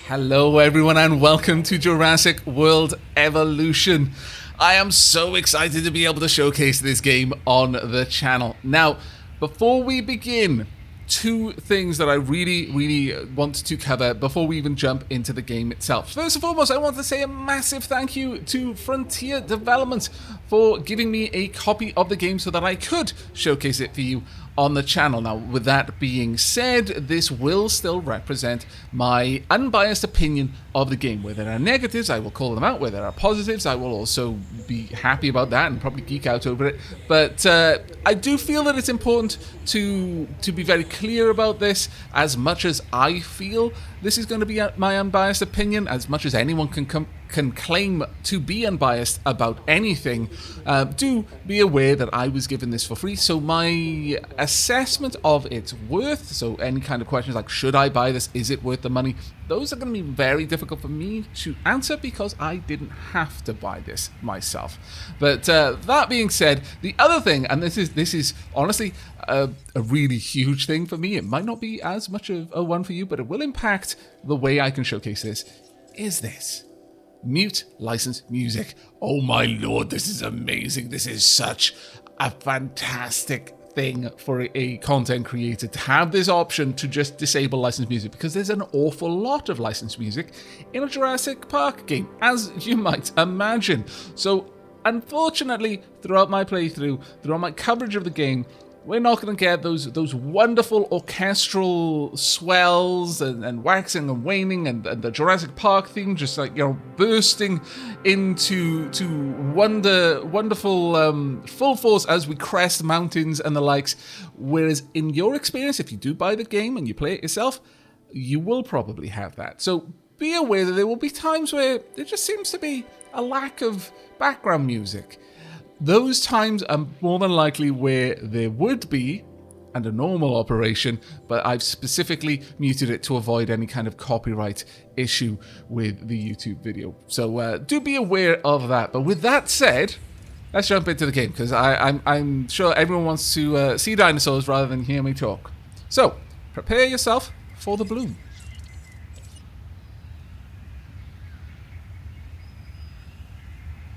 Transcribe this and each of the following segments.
Hello everyone and welcome to Jurassic World Evolution. I am so excited to be able to showcase this game on the channel. Now, before we begin, two things that I really want to cover before we even jump into the game itself. First and foremost, I want to say a massive thank you to Frontier Development for giving me a copy of the game so that I could showcase it for you on the channel. Now, with that being said, this will still represent my unbiased opinion of the game. Where there are negatives, I will call them out. Where there are positives, I will also be happy about that and probably geek out over it. But I do feel that it's important to be very clear about this. As much as I feel this is going to be my unbiased opinion, as much as anyone can claim to be unbiased about anything, do be aware that I was given this for free, so my assessment of its worth, so any kind of questions like should I buy this, is it worth the money, those are going to be very difficult for me to answer because I didn't have to buy this myself. But that being said, the other thing, and this is honestly a really huge thing for me, it might not be as much of a one for you, but it will impact the way I can showcase this, is this. Mute licensed music. Oh my lord, this is amazing. This is such a fantastic thing for a content creator to have this option to just disable licensed music, because there's an awful lot of licensed music in a Jurassic Park game, as you might imagine. So unfortunately, throughout my playthrough, throughout my coverage of the game, we're not going to get those wonderful orchestral swells and waxing and waning and the Jurassic Park theme just like, bursting into wonderful full force as we crest mountains and the likes. Whereas in your experience, if you do buy the game and you play it yourself, you will probably have that. So be aware that there will be times where there just seems to be a lack of background music. Those times are more than likely where there would be under normal operation, but I've specifically muted it to avoid any kind of copyright issue with the YouTube video. So do be aware of that. But with that said, let's jump into the game, because I'm sure everyone wants to see dinosaurs rather than hear me talk. So prepare yourself for the bloom.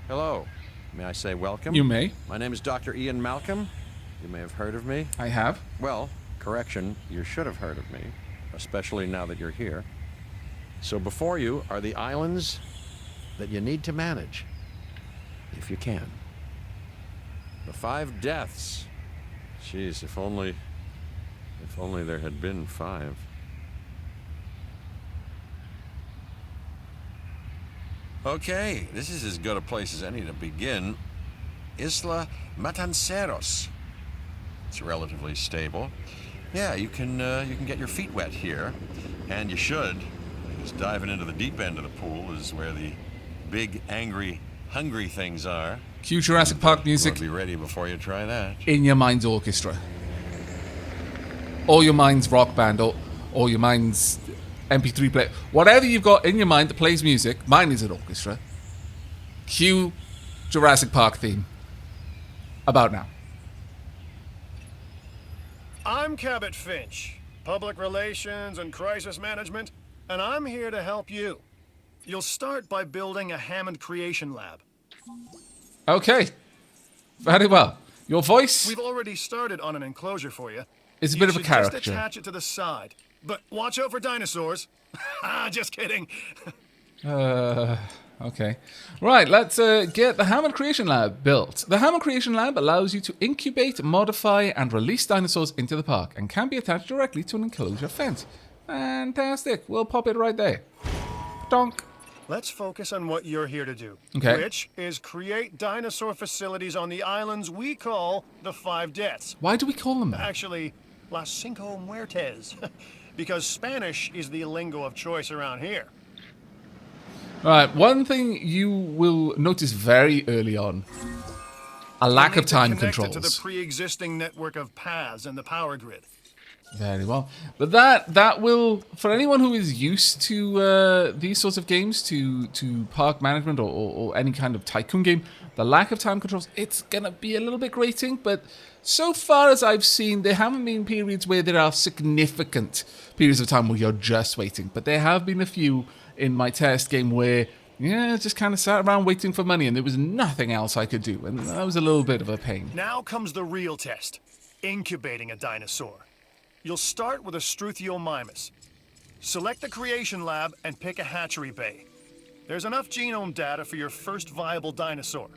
Hello. May I say welcome? You may. My name is Dr. Ian Malcolm. You may have heard of me. I have. Well, correction, you should have heard of me, especially now that you're here. So before you are the islands that you need to manage, if you can. The 5 deaths. Jeez, if only there had been 5. Okay, this is as good a place as any to begin. Isla Matanceros. It's relatively stable. Yeah, you can get your feet wet here, and you should, because diving into the deep end of the pool is where the big, angry, hungry things are. Cue Jurassic Park music. Be ready before you try that. In your mind's orchestra, or your mind's rock band, or your mind's MP3 player, whatever you've got in your mind that plays music. Mine is an orchestra. Cue Jurassic Park theme. About now. I'm Cabot Finch, Public Relations and Crisis Management, and I'm here to help you. You'll start by building a Hammond Creation Lab. Okay. Very well. Your voice? We've already started on an enclosure for you. It's a bit of a character. Just attach it to the side. But watch out for dinosaurs. Just kidding. Okay. Right, let's get the Hammond Creation Lab built. The Hammond Creation Lab allows you to incubate, modify, and release dinosaurs into the park, and can be attached directly to an enclosure fence. Fantastic. We'll pop it right there. Donk. Let's focus on what you're here to do. Okay. Which is create dinosaur facilities on the islands we call the 5 Deaths. Why do we call them that? Actually, Las Cinco Muertes. Because Spanish is the lingo of choice around here. Alright, one thing you will notice very early on. A lack of time controls. To the pre-existing network of paths and the power grid. Very well. But that will, for anyone who is used to these sorts of games, to park management or any kind of tycoon game, the lack of time controls, it's going to be a little bit grating. But so far as I've seen, there haven't been periods where there are significant periods of time where you're just waiting. But there have been a few in my test game where, yeah, just kind of sat around waiting for money and there was nothing else I could do. And that was a little bit of a pain. Now comes the real test, incubating a dinosaur. You'll start with a Struthiomimus. Select the creation lab and pick a hatchery bay. There's enough genome data for your first viable dinosaur.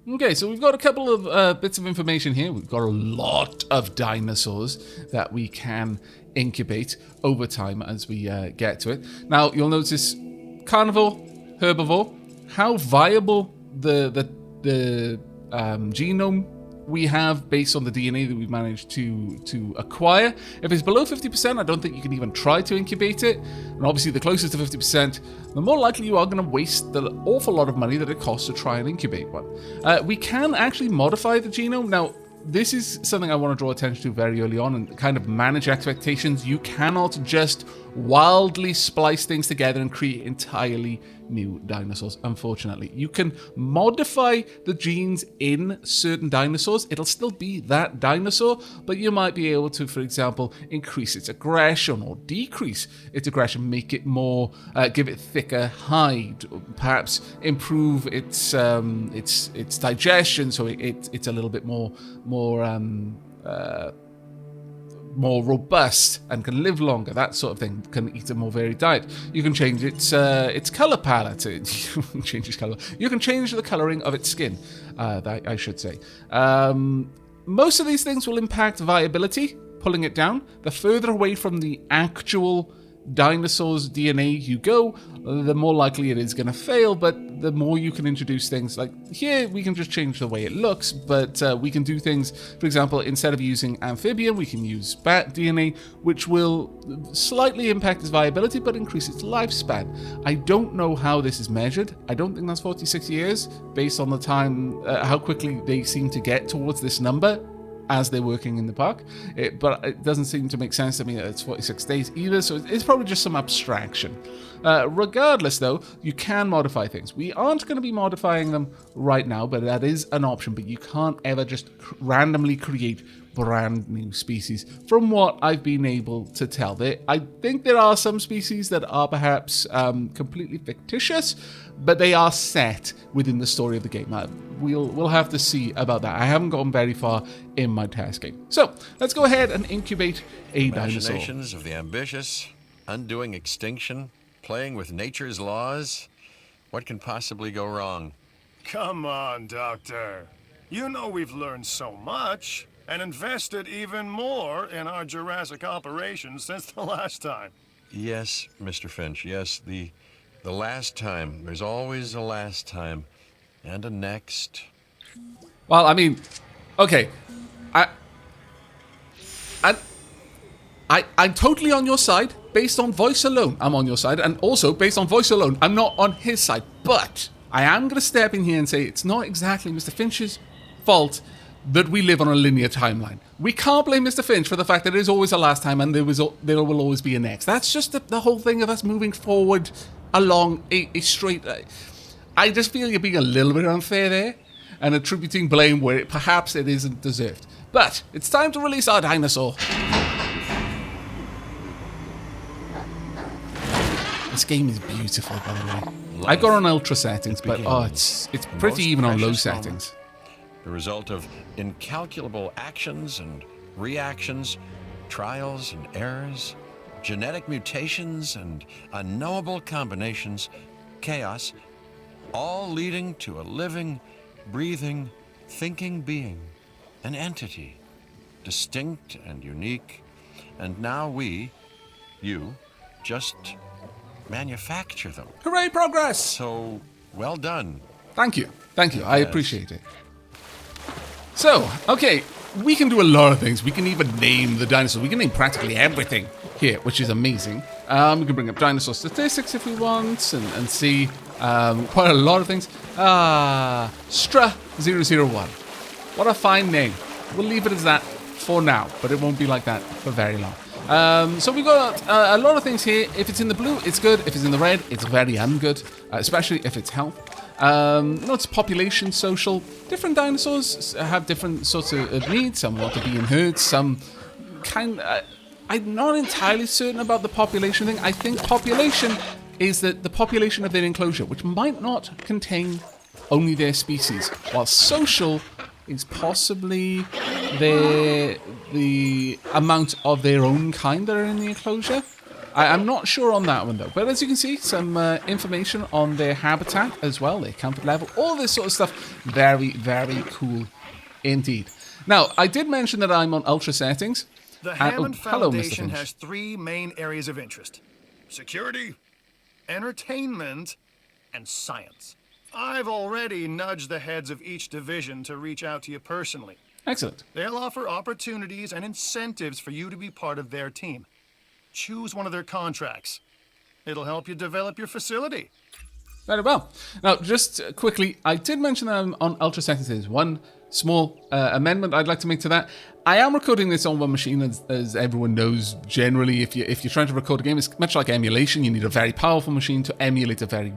Okay, so we've got a couple of bits of information here. We've got a lot of dinosaurs that we can incubate over time as we get to it. Now, you'll notice carnivore, herbivore, how viable the genome we have based on the DNA that we've managed to acquire. If it's below 50%, I don't think you can even try to incubate it. And obviously, the closer to 50%, the more likely you are going to waste the awful lot of money that it costs to try and incubate one. We can actually modify the genome. Now, this is something I want to draw attention to very early on and kind of manage expectations. You cannot just wildly splice things together and create entirely new dinosaurs, unfortunately. You can modify the genes in certain dinosaurs. It'll still be that dinosaur, but you might be able to, for example, increase its aggression or decrease its aggression, make it more, give it thicker hide, perhaps improve its digestion so it's a little bit more robust and can live longer, that sort of thing, can eat a more varied diet. You can change its color palette. Change its color. You can change the coloring of its skin, I should say. Most of these things will impact viability, pulling it down. The further away from the actual dinosaur's DNA you go, the more likely it is going to fail, but the more you can introduce things. Like here, we can just change the way it looks, but we can do things, for example, instead of using amphibian, we can use bat DNA, which will slightly impact its viability, but increase its lifespan. I don't know how this is measured. I don't think that's 46 years, based on the time, how quickly they seem to get towards this number as they're working in the park, but it doesn't seem to make sense to me that it's 46 days either, so it's probably just some abstraction. Regardless, though, you can modify things. We aren't going to be modifying them right now, but that is an option, but you can't ever just randomly create brand new species, from what I've been able to tell. I think there are some species that are perhaps completely fictitious, but they are set within the story of the game. We'll have to see about that. I haven't gotten very far in my test game. So let's go ahead and incubate a dinosaur. Imaginations of the ambitious, undoing extinction, playing with nature's laws. What can possibly go wrong? Come on, Doctor. You know we've learned so much and invested even more in our Jurassic operations since the last time. Yes, Mr. Finch, yes, the last time. There's always a last time. And a next. Well, I mean, okay. I'm totally on your side. Based on voice alone, I'm on your side. And also, based on voice alone, I'm not on his side. But I am going to step in here and say it's not exactly Mr. Finch's fault that we live on a linear timeline. We can't blame Mr. Finch for the fact that there is always a last time and there will always be a next. That's just the whole thing of us moving forward along a straight... I just feel you're being a little bit unfair there and attributing blame where perhaps it isn't deserved. But it's time to release our dinosaur. This game is beautiful, by the way. I've got on ultra settings, but it's pretty even on low settings. The result of incalculable actions and reactions, trials and errors, genetic mutations and unknowable combinations, chaos, all leading to a living, breathing, thinking being, an entity, distinct and unique. And now we, you, just manufacture them. Hooray, progress! So, well done. Thank you. I appreciate it. So, okay, we can do a lot of things. We can even name the dinosaur. We can name practically everything here, which is amazing. We can bring up dinosaur statistics if we want and see quite a lot of things. Stra001. What a fine name. We'll leave it as that for now, but it won't be like that for very long. So we've got a lot of things here. If it's in the blue, it's good. If it's in the red, it's very ungood, especially if it's health. It's population, social. Different dinosaurs have different sorts of needs. Some want to be in herds, some I'm not entirely certain about the population thing. I think population is the population of their enclosure, which might not contain only their species, while social is possibly the amount of their own kind that are in the enclosure. I'm not sure on that one though, but as you can see, some information on their habitat as well, their comfort level, all this sort of stuff. Very, very cool indeed. Now, I did mention that I'm on ultra settings. The Hammond hello, Mr. Foundation Finch. has 3 main areas of interest: security, entertainment, and science. I've already nudged the heads of each division to reach out to you personally. Excellent. They'll offer opportunities and incentives for you to be part of their team. Choose one of their contracts. It'll help you develop your facility. Very well. Now, just quickly, I did mention that I'm on ultra settings. There's one small amendment I'd like to make to that. I am recording this on one machine, as everyone knows. Generally, if you're trying to record a game, it's much like emulation. You need a very powerful machine to emulate a very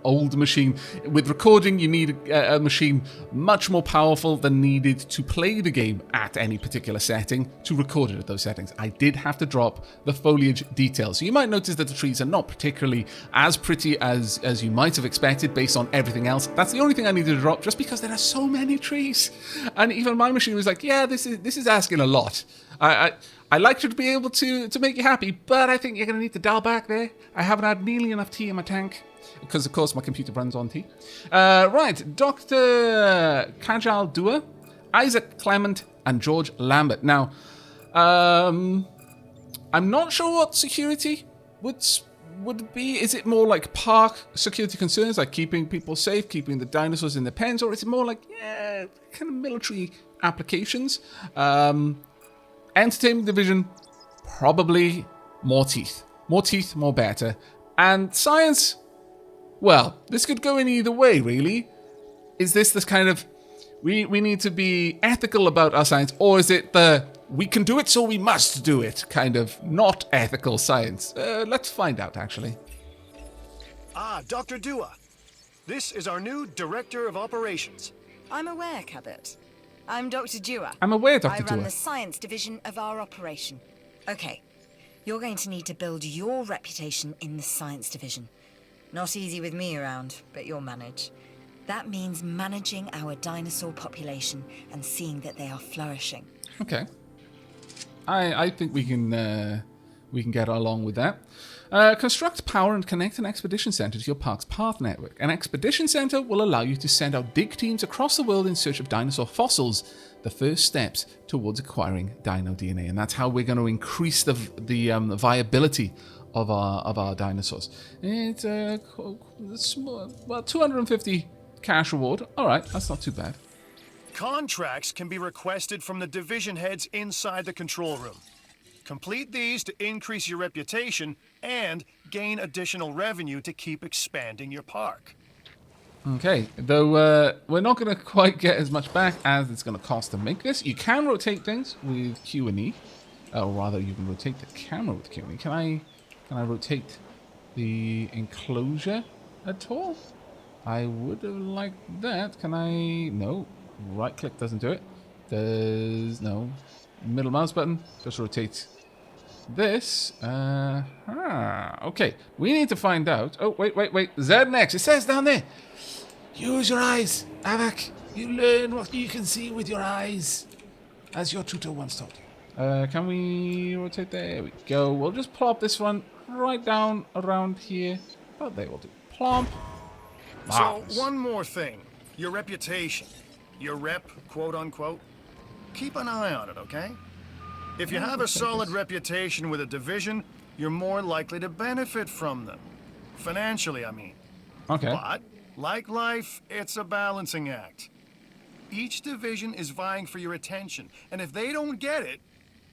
old machine. With recording, you need a machine much more powerful than needed to play the game at any particular setting to record it at those settings. I did have to drop the foliage details. So you might notice that the trees are not particularly as pretty as you might have expected based on everything else. That's the only thing I needed to drop, just because there are so many trees. And even my machine was like, yeah, this is asking a lot. I like you to be able to make you happy, but I think you're going to need to dial back there. I haven't had nearly enough tea in my tank, because of course my computer runs on tea. Right, Dr. Kajal Dua, Isaac Clement, and George Lambert. Now, I'm not sure what security would be. Is it more like park security concerns, like keeping people safe, keeping the dinosaurs in their pens, or is it more like, yeah, kind of military applications? Entertainment division, probably more teeth. More teeth, more better. And science, well, this could go in either way, really. Is this kind of, we need to be ethical about our science, or is it the, we can do it so we must do it, kind of not ethical science? Let's find out, actually. Dr. Dua. This is our new Director of Operations. I'm aware, Cabot. I'm Dr. Dua. I'm aware, Dr. I Dua. run the science division of our operation. Okay, you're going to need to build your reputation in the science division. Not easy with me around, but you'll manage. That means managing our dinosaur population and seeing that they are flourishing. Okay. I think we can get along with that. Construct, power, and connect an expedition center to your park's path network. An expedition center will allow you to send out dig teams across the world in search of dinosaur fossils, the first steps towards acquiring dino DNA. And that's how we're going to increase the viability of our dinosaurs. It's well, 250 cash reward. All right, that's not too bad. Contracts can be requested from the division heads inside the control room. Complete these to increase your reputation and gain additional revenue to keep expanding your park. Okay, though we're not going to quite get as much back as it's going to cost to make this. You can rotate things with Q and E, or rather, you can rotate the camera with Q and E. Can I rotate the enclosure at all? I would have liked that. Can I? No. Right click doesn't do it. Does no. Middle mouse button just rotate this. Okay. We need to find out. Oh, wait. Z and X. It says down there. Use your eyes, Aavak. You learn what you can see with your eyes, as your tutor once taught you. Can we rotate? There we go. We'll just plop this one right down around here. Oh, they will do. Plomp. Marvelous. So, one more thing. Your reputation. Your rep, quote unquote. Keep an eye on it, okay? If you have a solid reputation with a division, you're more likely to benefit from them. Financially, I mean. Okay. But, like life, it's a balancing act. Each division is vying for your attention, and if they don't get it,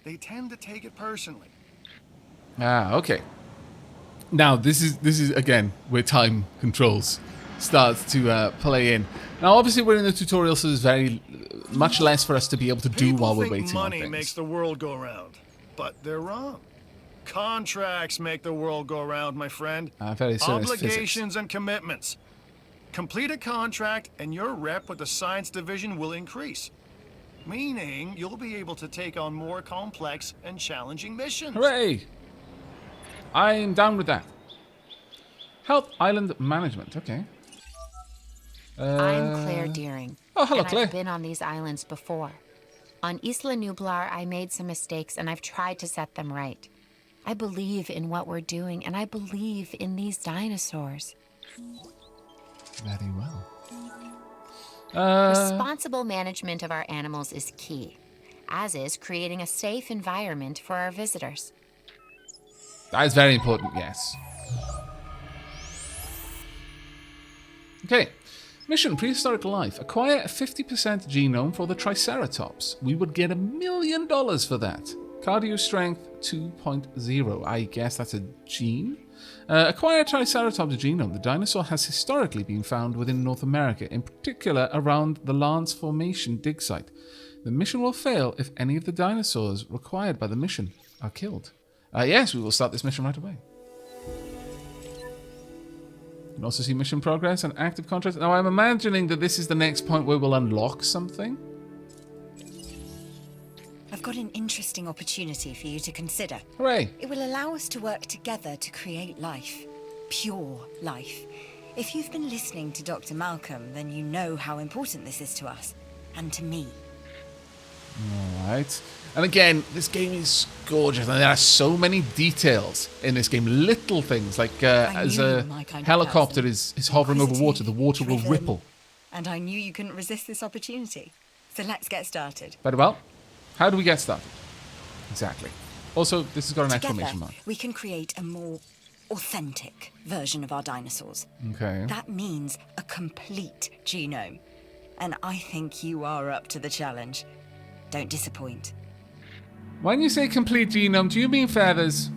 they tend to take it personally. Okay. Now, this is again where time controls starts to play in. Now, obviously, we're in the tutorial, so there's very much less for us to be able to do People while we're think waiting on money things. makes the world go round, but they're wrong. Contracts make the world go round, my friend. Very serious Obligations and commitments. Complete a contract and your rep with the science division will increase. Meaning you'll be able to take on more complex and challenging missions. Hooray! I'm down with that. Help Island Management, okay. I'm Claire Deering. Oh, hello, and Claire. I've been on these islands before. On Isla Nublar, I made some mistakes, and I've tried to set them right. I believe in what we're doing, and I believe in these dinosaurs. Very well. Responsible management of our animals is key, as is creating a safe environment for our visitors. That is very important, yes. Okay. Mission Prehistoric Life. Acquire a 50% genome for the Triceratops. We would get $1 million for that. Cardio Strength 2.0. I guess that's a gene? Acquire Triceratops genome. The dinosaur has historically been found within North America, in particular around the Lance Formation dig site. The mission will fail if any of the dinosaurs required by the mission are killed. Yes, we will start this mission right away. You can also see mission progress and active contracts. Now, I'm imagining that this is the next point where we'll unlock something. I've got an interesting opportunity for you to consider. Hooray! It will allow us to work together to create life. Pure life. If you've been listening to Dr. Malcolm, then you know how important this is to us. And to me. Alright. And again, this game is gorgeous. And there are so many details in this game. Little things like as a helicopter is hovering over water, the water will ripple. And I knew you couldn't resist this opportunity. So let's get started. Very well. How do we get started? Exactly. Also, this has got an exclamation mark. We can create a more authentic version of our dinosaurs. Okay. That means a complete genome. And I think you are up to the challenge. Don't disappoint. When you say complete genome, do you mean feathers?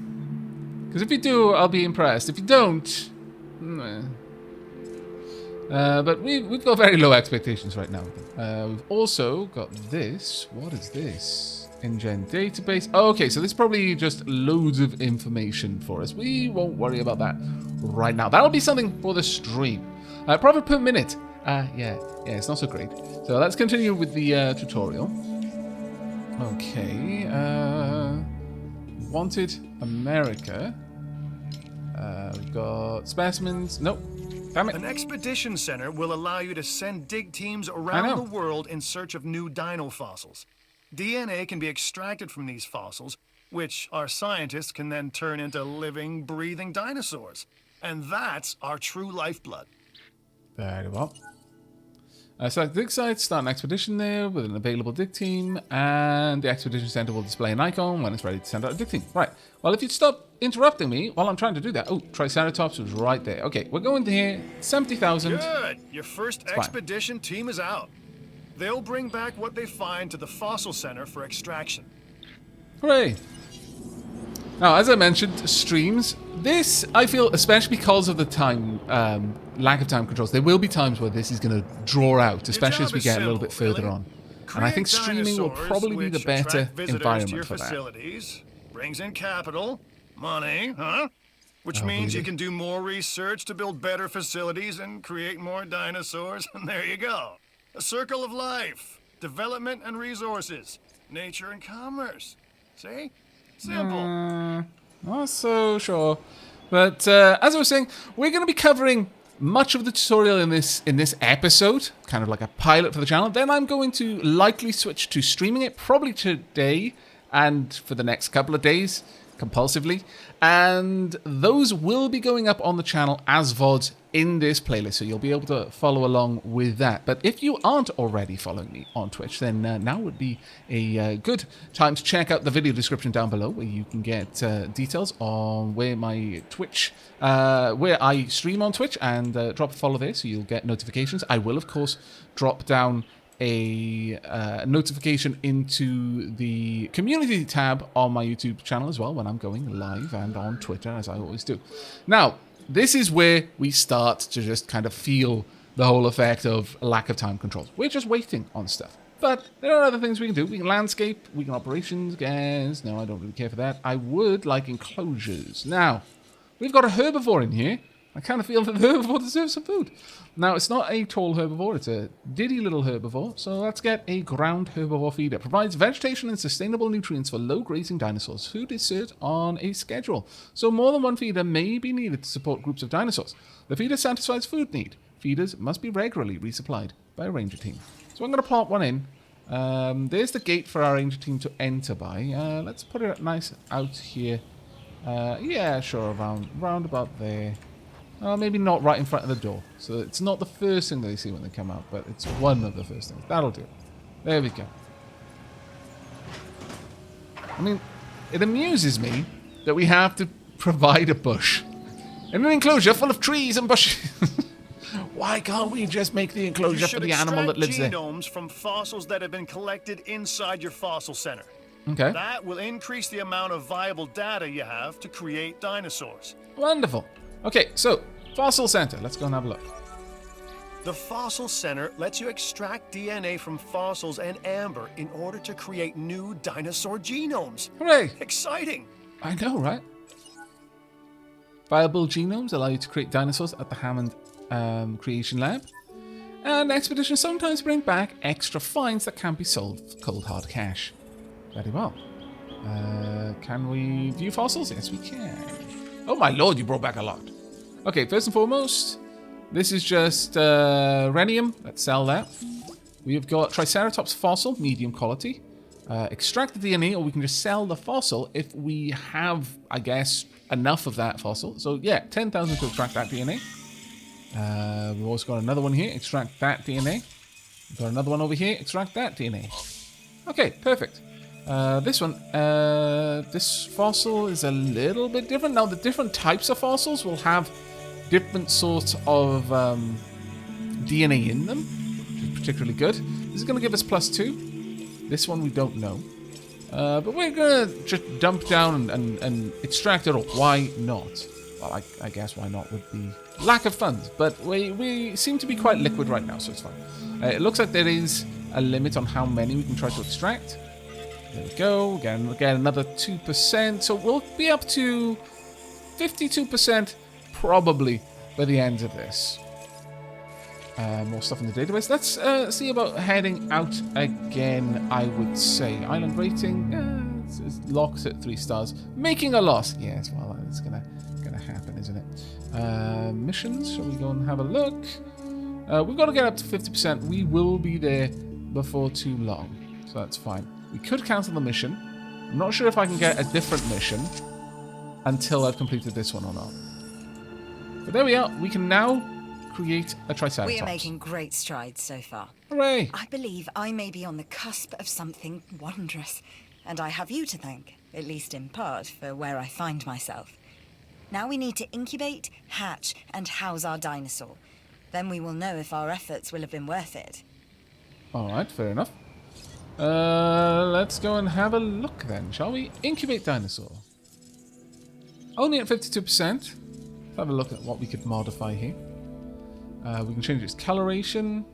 Because if you do, I'll be impressed. If you don't... but we've got very low expectations right now. We've also got this. What is this? InGen database. Oh, okay, so this is probably just loads of information for us. We won't worry about that right now. That'll be something for the stream. Profit per minute. Yeah, it's not so great. So let's continue with the tutorial. Okay. Wanted America. We've got specimens. Nope. Damn it. An expedition center will allow you to send dig teams around the world in search of new dino fossils. DNA can be extracted from these fossils, which our scientists can then turn into living, breathing dinosaurs. And that's our true lifeblood. Very well. Select dig site, start an expedition there with an available dig team, and the expedition center will display an icon when it's ready to send out a dig team. Right. Well, if you'd stop interrupting me while I'm trying to do that. Oh, Triceratops was right there. Okay, we're going to here. 70,000. Good. Your first expedition team is out. They'll bring back what they find to the fossil center for extraction. Hooray. Now, as I mentioned, streams. This, I feel, especially because of the time, lack of time controls, there will be times where this is going to draw out, especially as we get a little bit further on. And I think streaming will probably be the better environment for that. Brings in capital, money, huh? Which means you can do more research to build better facilities and create more dinosaurs, and there you go. A circle of life, development and resources, nature and commerce. See? Simple. Not so sure. But as I was saying, we're going to be covering much of the tutorial in this episode, kind of like a pilot for the channel. Then I'm going to likely switch to streaming it, probably today and for the next couple of days, compulsively. And those will be going up on the channel as VODs in this playlist, so you'll be able to follow along with that. But if you aren't already following me on Twitch, then now would be a good time to check out the video description down below, where you can get details on where my Twitch, where I stream on Twitch, and drop a follow there so you'll get notifications. I will, of course, drop down a notification into the community tab on my YouTube channel as well when I'm going live, and on Twitter, as I always do. Now, this is where we start to just kind of feel the whole effect of lack of time controls. We're just waiting on stuff. But there are other things we can do. We can landscape, we can operations, gas. No, I don't really care for that. I would like enclosures. Now, we've got a herbivore in here. I kind of feel that the herbivore deserves some food. Now, it's not a tall herbivore. It's a diddy little herbivore. So let's get a ground herbivore feeder. Provides vegetation and sustainable nutrients for low-grazing dinosaurs. Food is served on a schedule. So more than one feeder may be needed to support groups of dinosaurs. The feeder satisfies food need. Feeders must be regularly resupplied by a ranger team. So I'm going to plot one in. There's the gate for our ranger team to enter by. Let's put it nice out here. Yeah, sure, around about there. Maybe not right in front of the door. So it's not the first thing they see when they come out, but it's one of the first things. That'll do. There we go. I mean, it amuses me that we have to provide a bush. In an enclosure full of trees and bushes. Why can't we just make the enclosure for the animal that lives there? Genomes from fossils that have been collected inside your fossil center. Okay. That will increase the amount of viable data you have to create dinosaurs. Wonderful. Okay, so fossil center. Let's go and have a look. The fossil center lets you extract DNA from fossils and amber in order to create new dinosaur genomes. Hooray! Exciting! I know, right? Viable genomes allow you to create dinosaurs at the Hammond Creation Lab. And expeditions sometimes bring back extra finds that can't be sold for cold hard cash. Very well. Can we view fossils? Yes, we can. Oh my lord, you brought back a lot. Okay, first and foremost, this is just rhenium. Let's sell that. We've got Triceratops fossil, medium quality. Extract the DNA, or we can just sell the fossil if we have, I guess, enough of that fossil. So yeah, 10,000 to extract that DNA. We've also got another one here. Extract that DNA. We've got another one over here. Extract that DNA. Okay, perfect. This one, this fossil is a little bit different. Now, the different types of fossils will have different sorts of DNA in them, which is particularly good. This is going to give us +2. This one we don't know. But we're going to just dump down and extract it all. Why not? Well, I guess why not would be lack of funds. But we seem to be quite liquid right now, so it's fine. It looks like there is a limit on how many we can try to extract. There we go. Again, another 2%. So we'll be up to 52% probably by the end of this. More stuff in the database. Let's see about heading out again, I would say. Island rating, it's locked at 3 stars. Making a loss. Yes, well, it's gonna happen, isn't it? Missions, shall we go and have a look? We've got to get up to 50%. We will be there before too long, so that's fine. We could cancel the mission. I'm not sure if I can get a different mission until I've completed this one or not. But there we are. We can now create a Triceratops. We are making great strides so far. Hooray! I believe I may be on the cusp of something wondrous, and I have you to thank, at least in part, for where I find myself. Now we need to incubate, hatch, and house our dinosaur. Then we will know if our efforts will have been worth it. Alright, fair enough. Let's go and have a look then, shall we? Incubate dinosaur. Only at 52%. Let's have a look at what we could modify here. We can change its coloration.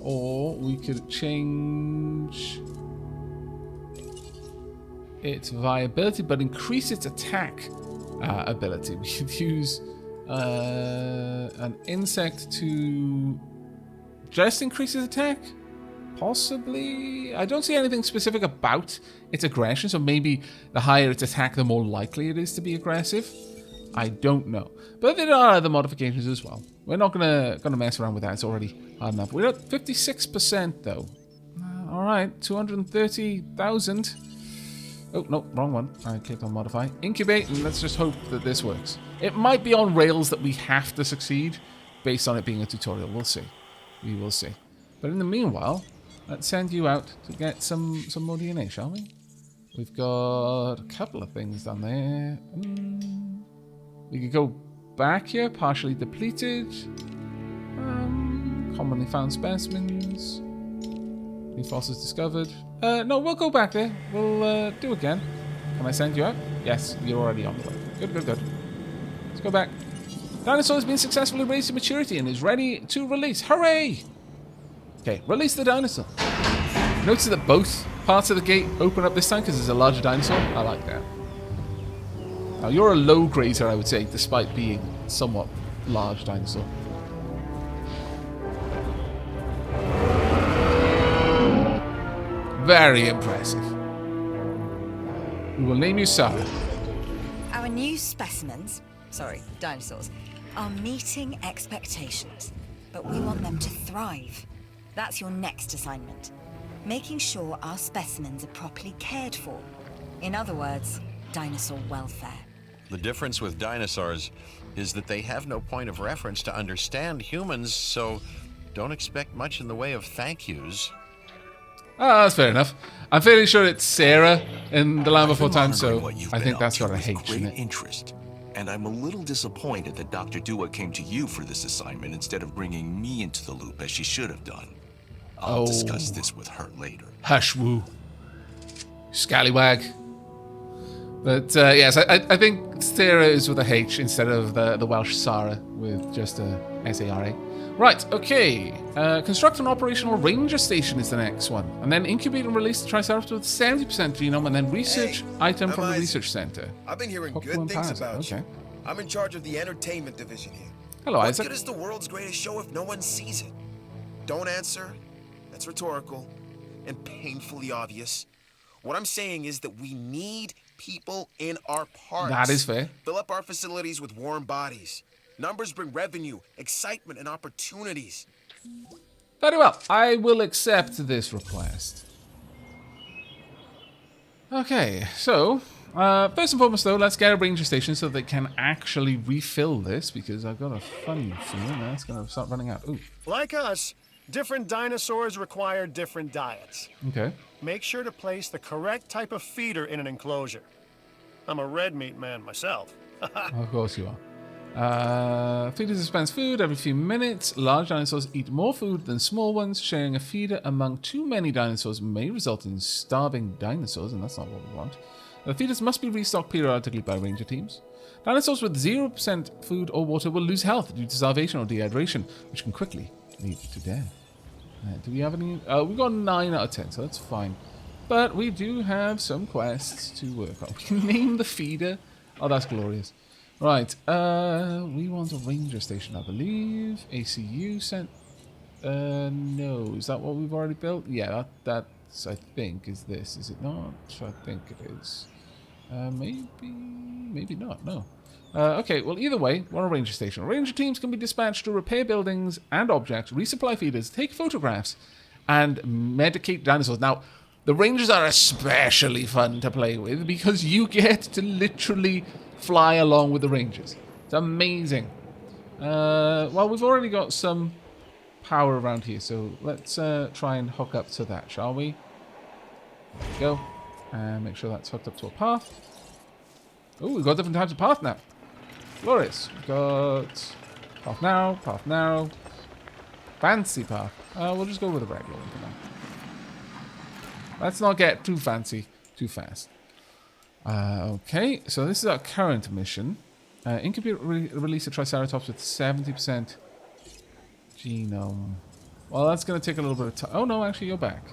Or we could change its viability, but increase its attack ability. We could use an insect to just increase its attack. Possibly. I don't see anything specific about its aggression, so maybe the higher its attack, the more likely it is to be aggressive. I don't know. But there are other modifications as well. We're not gonna mess around with that. It's already hard enough. We're at 56% though. Alright, 230,000. Oh, no, wrong one. I clicked on modify. Incubate, and let's just hope that this works. It might be on rails that we have to succeed based on it being a tutorial. We'll see. We will see. But in the meanwhile, let's send you out to get some more DNA, shall we? We've got a couple of things down there. We could go back here, partially depleted. Commonly found specimens. New fossils discovered. No, we'll go back there. We'll do again. Can I send you out? Yes, you're already on the way. Good, good, good. Let's go back. Dinosaur has been successfully raised to maturity and is ready to release. Hooray! Okay, release the dinosaur. Notice that both parts of the gate open up this time because there's a larger dinosaur. I like that. Now, you're a low grazer, I would say, despite being somewhat large dinosaur. Very impressive. We will name you Sarah. Our new specimens, dinosaurs, are meeting expectations, but we want them to thrive. That's your next assignment. Making sure our specimens are properly cared for. In other words, dinosaur welfare. The difference with dinosaurs is that they have no point of reference to understand humans, so don't expect much in the way of thank yous. Ah, that's fair enough. I'm fairly sure it's Sarah in The Land Before Time, so what you've I been think up that's to got a with H great in it. interest, and I'm a little disappointed that Dr. Dua came to you for this assignment instead of bringing me into the loop as she should have done. I'll discuss this with her later. Hush, woo. Scallywag. But yes, I think Sarah is with a H instead of the Welsh Sarah with just a S-A-R-A. Right, okay. Construct an operational ranger station is the next one. And then incubate and release the Triceratops with 70% genome, and then research item from the research center. I've been hearing Popcorn good things Parasite, about okay. you. I'm in charge of the entertainment division here. Hello, What Isaac. good is the world's greatest show if no one sees it? Don't answer. That's rhetorical and painfully obvious. What I'm saying is that we need people in our parks. That is fair. Fill up our facilities with warm bodies. Numbers bring revenue, excitement, and opportunities. Very well. I will accept this request. Okay, so first and foremost, though, let's get a ranger station so they can actually refill this, because I've got a funny feeling that's going to start running out. Ooh, Like us, different dinosaurs require different diets. okay. Make sure to place the correct type of feeder in an enclosure. I'm a red meat man myself. Of course you are. Feeders dispense food every few minutes. Large dinosaurs eat more food than small ones. Sharing a feeder among too many dinosaurs may result in starving dinosaurs, and that's not what we want. The feeders must be restocked periodically by ranger teams. Dinosaurs with 0% food or water will lose health due to starvation or dehydration, which can quickly lead to death. Do we have any? We got 9 out of 10, so that's fine. But we do have some quests to work on. We can name the feeder. Oh, that's glorious. Right, we want a ranger station, I believe. ACU sent. No, is that what we've already built? Yeah, that's, I think, is this. Is it not? I think it is. Maybe not, no. Okay, well, either way, we're on a ranger station. Ranger teams can be dispatched to repair buildings and objects, resupply feeders, take photographs, and medicate dinosaurs. Now, the rangers are especially fun to play with because you get to literally fly along with the rangers. It's amazing. Well, we've already got some power around here, so let's try and hook up to that, shall we? There we go. And make sure that's hooked up to a path. Oh, we've got different types of path now. Glorious. We've got path now, fancy path. We'll just go with a regular one for now. Let's not get too fancy too fast. Okay, so this is our current mission. Incubate release a Triceratops with 70% genome. Well, that's going to take a little bit of time. Oh, no, actually, you're back.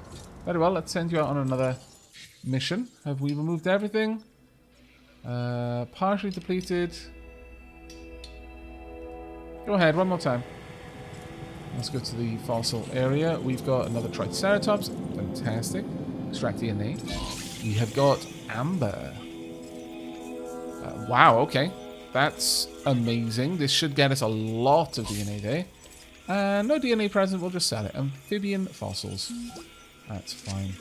Very well, let's send you out on another mission. Have we removed everything? Partially depleted. Go ahead, one more time. Let's go to the fossil area. We've got another Triceratops. Fantastic. Extract DNA. We have got amber. Wow, okay. That's amazing. This should get us a lot of DNA there. No DNA present, we'll just sell it. Amphibian fossils. That's fine.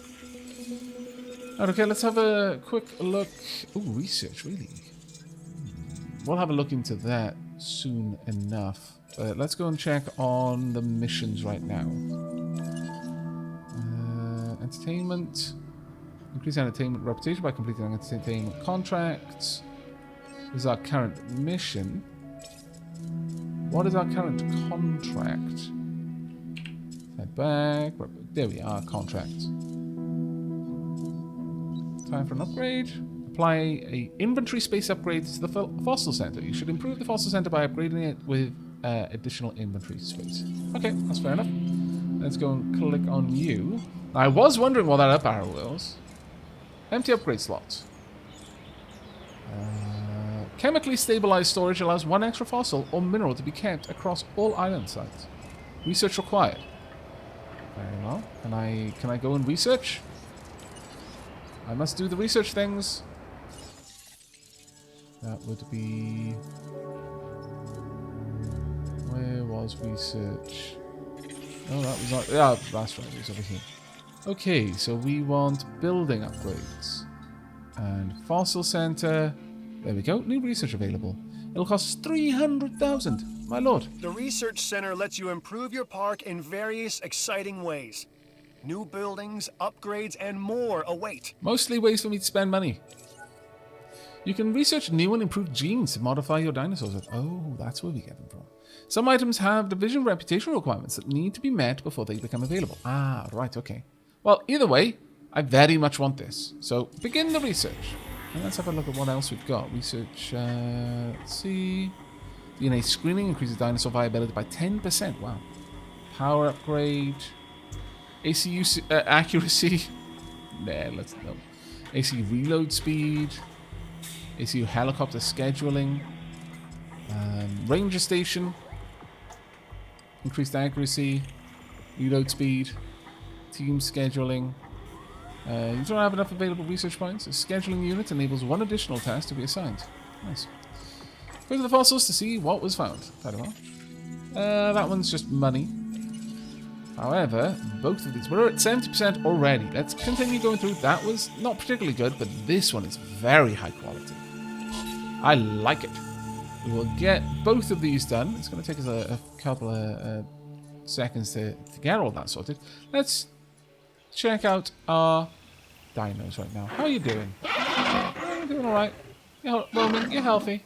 Okay, let's have a quick look. Ooh, research, really. We'll have a look into that soon enough. But let's go and check on the missions right now. Entertainment. Increase entertainment reputation by completing entertainment contracts. This is our current mission. What is our current contract? Head back. There we are, contract. Time for an upgrade. Apply a inventory space upgrade to the fossil center. You should improve the fossil center by upgrading it with additional inventory space. Okay, that's fair enough. Let's go and click on you. I was wondering what that up arrow was. Empty upgrade slot. Chemically stabilized storage allows one extra fossil or mineral to be kept across all island sites. Research required. Very well. Can I go and research? I must do the research things. That would be... Where was research? Oh, that was not... Yeah, that's right. It was over here. Okay, so we want building upgrades. And fossil center. There we go. New research available. It'll cost 300,000. My lord. The research center lets you improve your park in various exciting ways. New buildings, upgrades, and more await. Mostly ways for me to spend money. You can research new and improved genes to modify your dinosaurs. Oh, that's where we get them from. Some items have division reputation requirements that need to be met before they become available. Ah, right, okay. Well, either way, I very much want this. So, begin the research. And let's have a look at what else we've got. Research, let's see. DNA screening increases dinosaur viability by 10%. Wow. Power upgrade. ACU accuracy. Nah, let's no. ACU reload speed. ACU helicopter scheduling. Ranger station. Increased accuracy. Reload speed. Team scheduling. You don't have enough available research points. A scheduling unit enables one additional task to be assigned. Nice. Go to the fossils to see what was found. Very well. That one's just money. However, both of these... We're at 70% already. Let's continue going through. That was not particularly good, but this one is very high quality. I like it. We will get both of these done. It's going to take us a couple of seconds to get all that sorted. Let's check out our dinos right now. How are you doing? You're doing alright. Roman, you're healthy.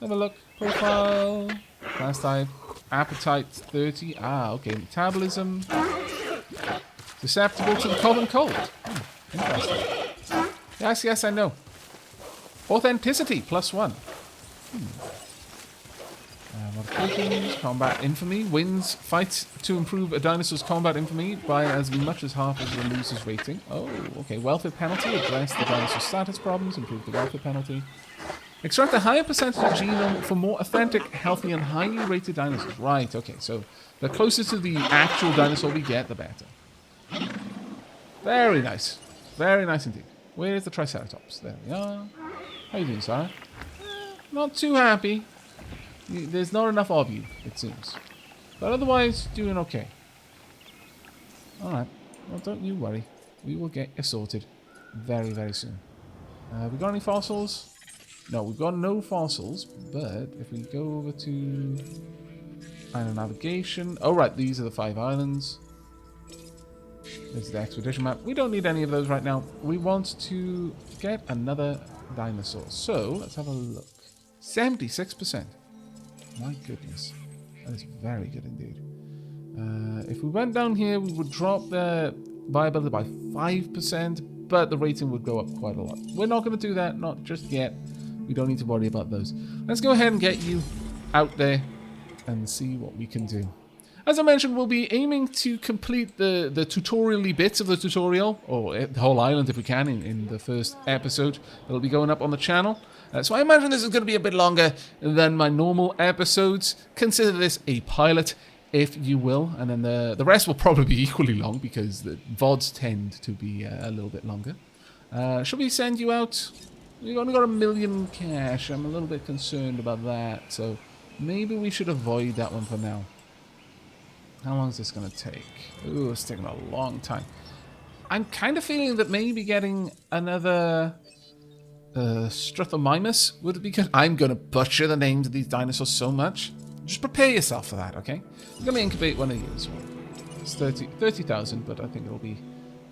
Have a look. Profile. Class type. Appetite 30. Ah, okay. Metabolism. Susceptible to the common cold. Interesting. Yes, I know. Authenticity +1. Modifications, combat infamy, wins fights to improve a dinosaur's combat infamy by as much as half of the loser's rating. Oh, okay. Welfare penalty, address the dinosaur status problems, improve the welfare penalty. Extract a higher percentage of genome for more authentic, healthy, and highly rated dinosaurs. Right, okay. So the closer to the actual dinosaur we get, the better. Very nice. Very nice indeed. Where's the Triceratops? There we are. How you doing, Sarah? Not too happy. There's not enough of you, it seems. But otherwise, doing okay. Alright. Well, don't you worry. We will get you sorted very, very soon. We got any fossils? No, we've got no fossils. But if we go over to island navigation. Oh, right. These are the 5 islands. There's the expedition map. We don't need any of those right now. We want to get another dinosaur. So, let's have a look. 76%. My goodness. That is very good indeed. If we went down here, we would drop the viability by 5%, but the rating would go up quite a lot. We're not going to do that, not just yet. We don't need to worry about those. Let's go ahead and get you out there and see what we can do. As I mentioned, we'll be aiming to complete the tutorial-y bits of the tutorial, or the whole island if we can, in the first episode that'll be going up on the channel. So I imagine this is going to be a bit longer than my normal episodes. Consider this a pilot, if you will, and then the rest will probably be equally long because the VODs tend to be a little bit longer. Should we send you out? We've only got 1 million cash. I'm a little bit concerned about that, so maybe we should avoid that one for now. How long is this going to take? Ooh, it's taking a long time. I'm kind of feeling that maybe getting another Struthomymus would be good. I'm going to butcher the names of these dinosaurs so much. Just prepare yourself for that, okay? I'm going to incubate one of you as well. It's 30,000, but I think it'll be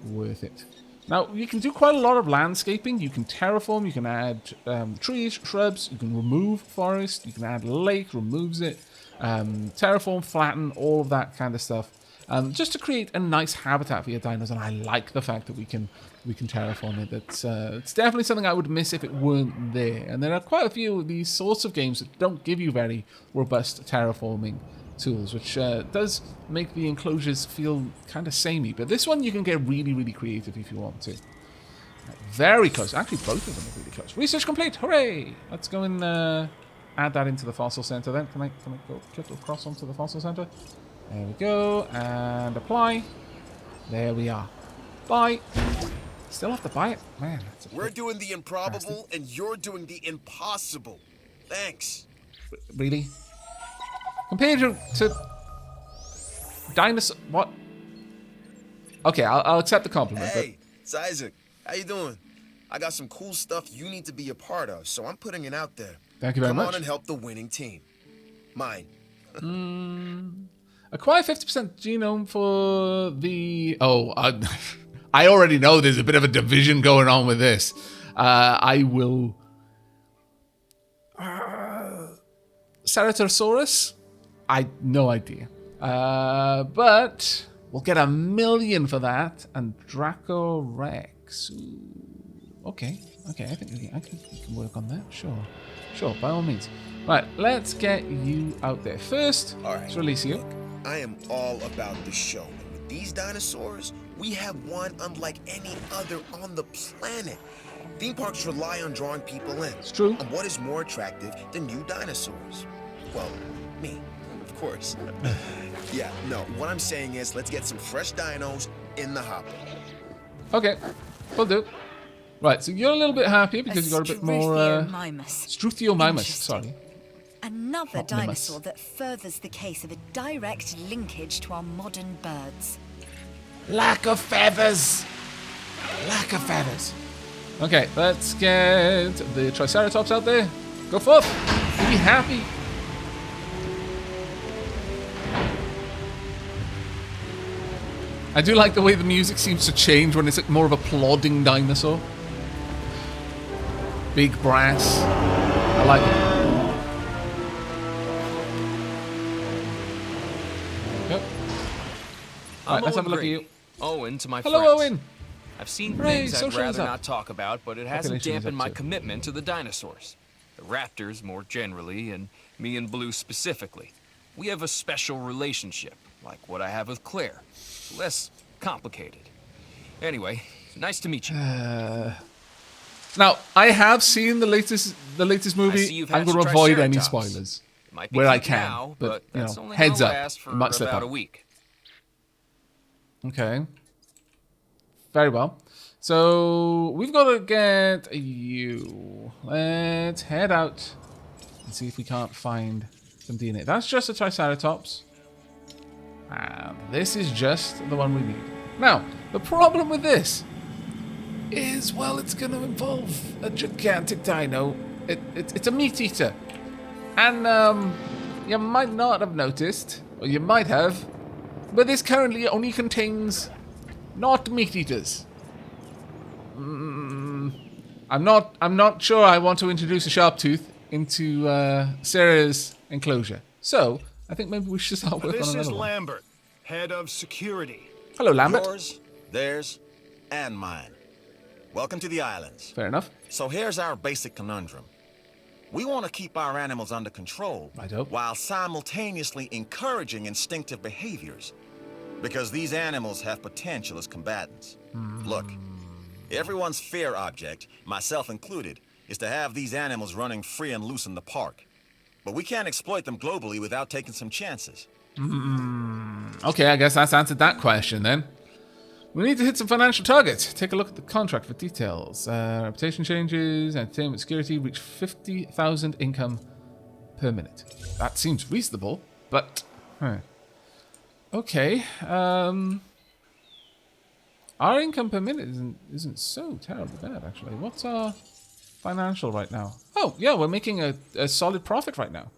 worth it. Now, you can do quite a lot of landscaping. You can terraform, you can add trees, shrubs, you can remove forest, you can add lake, removes it. Terraform, flatten, all of that kind of stuff. just to create a nice habitat for your dinos. And I like the fact that we can terraform it. It's definitely something I would miss if it weren't there. And there are quite a few of these sorts of games that don't give you very robust terraforming tools, which does make the enclosures feel kind of samey. But this one you can get really, really creative if you want to. Very close. Actually, both of them are really close. Research complete. Hooray! Let's go and add that into the fossil center then. Can I go click across onto the fossil center? There we go. And apply. There we are. Buy. Still have to buy it? Man, that's We're doing the improbable and you're doing the impossible. Thanks. Really? Compared to dinosaur... What? Okay, I'll accept the compliment. Hey, it's Isaac. How you doing? I got some cool stuff you need to be a part of, so I'm putting it out there. Thank you very much. Come on and help the winning team. Mine. Acquire 50% genome for the... Oh, I already know there's a bit of a division going on with this. I will... Ceratosaurus? No idea. But we'll get 1 million for that. And Draco Rex. Ooh, okay, I think we can work on that. Sure, by all means. Right, let's get you out there. First, All right, let's release you. Look, I am all about the show. And with these dinosaurs, we have one unlike any other on the planet. Theme parks rely on drawing people in. It's true. And what is more attractive than new dinosaurs? Well, me, of course. Yeah, no, what I'm saying is let's get some fresh dinos in the hopper. Okay, will do. Right, so you're a little bit happier because you got a bit more... Struthiomimus, sorry. Another Not dinosaur mimus. that furthers the case of a direct linkage to our modern birds. Lack of feathers. Okay, let's get the Triceratops out there. Go forth. Be happy. I do like the way the music seems to change when it's like more of a plodding dinosaur. Big brass. I like it. Yep. Alright, let's have a look at you. Owen to my Hello, friends. Owen. I've seen Hooray, things I'd socialism. rather not talk about, but it hasn't Population is dampened up my too. commitment to the dinosaurs. The raptors more generally, and me and Blue specifically. We have a special relationship, like what I have with Claire. Less complicated. Anyway, nice to meet you. Now, I have seen the latest movie. see you've I'm had going to some avoid any Triceratops. spoilers Might be where I cute can. now, but you that's know, only heads gonna up. last for It might slip about up. a week. Okay. Very well. So we've got to get you. Let's head out and see if we can't find some DNA. That's just a Triceratops. And this is just the one we need. Now, the problem with this is, well, it's going to involve a gigantic dino. It's a meat eater. And you might not have noticed, or you might have, but this currently only contains not meat eaters. I'm not sure I want to introduce a sharp tooth into Sarah's enclosure. So I think maybe we should start working on This is another one. Lambert, head of security. Hello, Lambert. Yours, theirs, and mine. Welcome to the islands. Fair enough. So here's our basic conundrum. We want to keep our animals under control Righto. while simultaneously encouraging instinctive behaviors. Because these animals have potential as combatants. Look, everyone's fear object, myself included, is to have these animals running free and loose in the park. But we can't exploit them globally without taking some chances. Okay, I guess that's answered that question then. We need to hit some financial targets. Take a look at the contract for details. Reputation changes, entertainment security, reach 50,000 income per minute. That seems reasonable, but... Okay. Our income per minute isn't so terribly bad, actually. What's our financial right now? Oh, yeah, we're making a solid profit right now.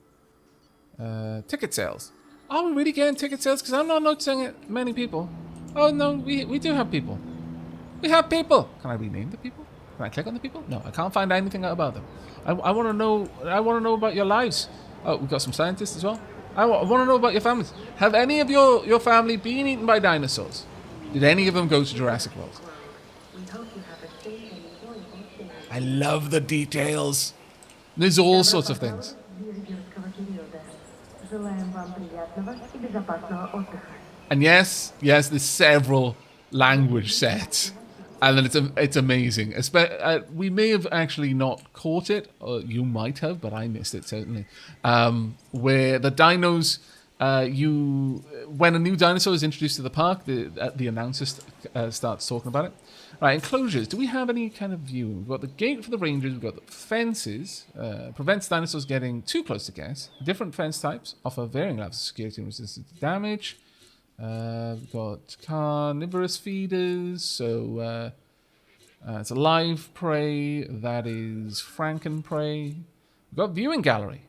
Ticket sales. Are we really getting ticket sales? Because I'm not noticing it many people. Oh, no, we do have people. We have people. Can I rename the people? Can I click on the people? No, I can't find anything out about them. I want to know. I want to know about your lives. Oh, we've got some scientists as well. I want to know about your families. Have any of your family been eaten by dinosaurs? Did any of them go to Jurassic World? I love the details. There's all sorts of things. And yes, there's several language sets. And then it's amazing. We may have actually not caught it, or you might have, but I missed it certainly. Where the dinos, when a new dinosaur is introduced to the park, the announcer starts talking about it. Right, enclosures. Do we have any kind of view? We've got the gate for the rangers. We've got the fences. Prevents dinosaurs getting too close to guests. Different fence types offer varying levels of security and resistance to damage. We've got carnivorous feeders. So it's a live prey. That is franken prey. We've got viewing gallery.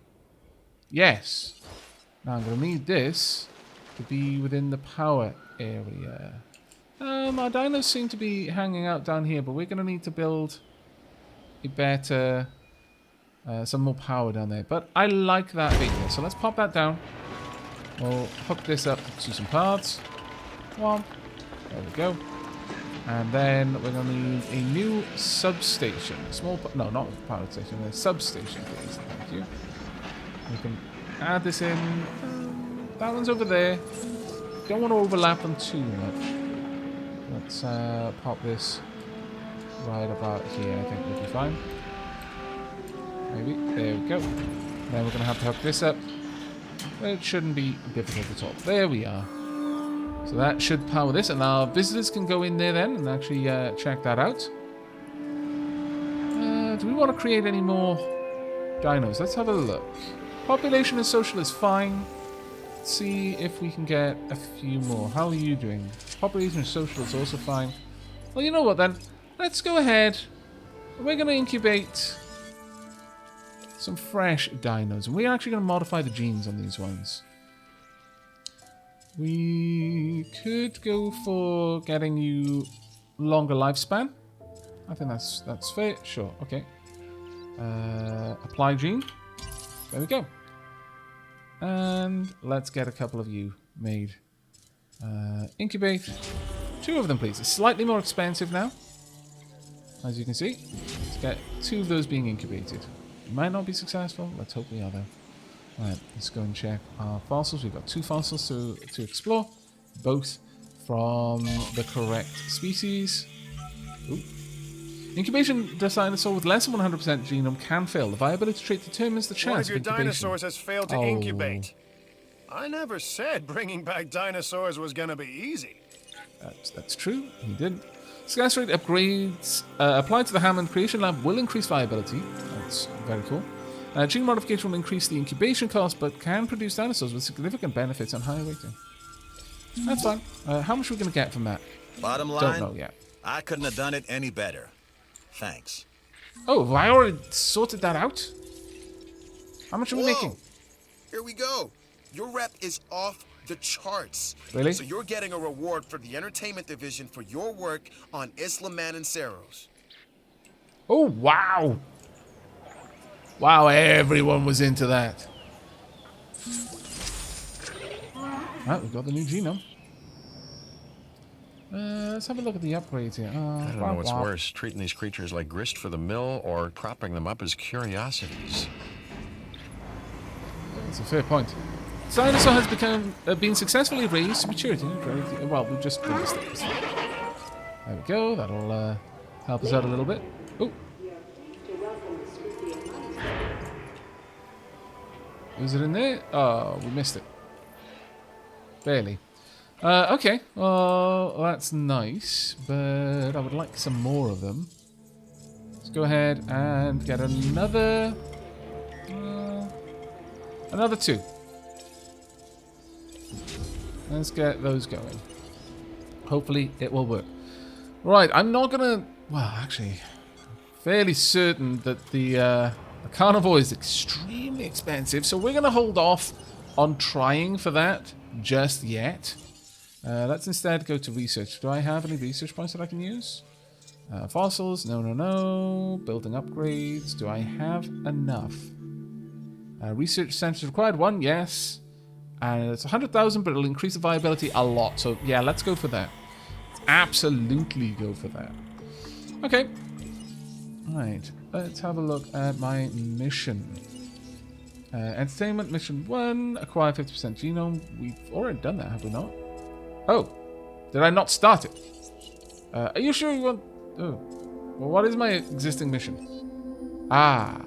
Yes. Now I'm going to need this to be within the power area. Our dinos seem to be hanging out down here, but we're going to need to build a better, some more power down there. But I like that being there, so let's pop that down. We'll hook this up to some paths. One. There we go. And then we're going to need a new substation. No, not a power station, a substation, please. Thank you. We can add this in. That one's over there. Don't want to overlap them too much. Let's pop this right about here. I think we'll be fine. Maybe. There we go. Then we're going to have to hook this up. It shouldn't be difficult at all. There we are. So that should power this. And our visitors can go in there then and actually check that out. Do we want to create any more dinos? Let's have a look. Population and social is fine. Let's see if we can get a few more. How are you doing? Population and social is also fine. Well, you know what then? Let's go ahead. We're going to incubate some fresh dinos. And we're actually going to modify the genes on these ones. We could go for getting you longer lifespan. I think that's fair. Sure, okay. Apply gene. There we go. And let's get a couple of you made. Incubate. 2 of them, please. It's slightly more expensive now, as you can see. Let's get 2 of those being incubated. Might not be successful. Let's hope we are, though. Alright, let's go and check our fossils. We've got 2 fossils to explore. Both from the correct species. Ooh. Incubation dinosaur with less than 100% genome can fail. The viability trait determines the chance One of your incubation. dinosaurs has failed to incubate. I never said bringing back dinosaurs was gonna be easy. That's true. He didn't. Success rate upgrades applied to the Hammond Creation Lab will increase viability. That's very cool. Gene modification will increase the incubation cost, but can produce dinosaurs with significant benefits and higher rating. That's fine. How much are we going to get from that? Bottom line, Don't know yet. I couldn't have done it any better. Thanks. Oh, have I already sorted that out? How much are we making? Here we go. Your rep is off the charts. Really? So you're getting a reward for the entertainment division for your work on Isla Mananceros. Oh, wow. Wow, everyone was into that. Right, we've got the new genome. Let's have a look at the upgrades here. I don't know what's worse, treating these creatures like grist for the mill or propping them up as curiosities. That's a fair point. Dinosaur has been successfully raised to maturity. Well, we've just released it. There we go. That'll help us out a little bit. Oh. Is it in there? Oh, we missed it. Barely. Okay. Well, that's nice, but I would like some more of them. Let's go ahead and get another 2. Let's get those going. Hopefully it will work. Right, I'm not gonna... Well, actually, fairly certain that the carnivore is extremely expensive, so we're gonna hold off on trying for that just yet. Let's instead go to research. Do I have any research points that I can use? Fossils? No. Building upgrades. Do I have enough? Research centers required. 1, yes. And it's 100,000, but it'll increase the viability a lot. So, yeah, let's go for that. Absolutely go for that. Okay. Right. Let's have a look at my mission. Entertainment mission 1. Acquire 50% genome. We've already done that, have we not? Oh. Did I not start it? Are you sure you want... Oh. Well, what is my existing mission? Ah,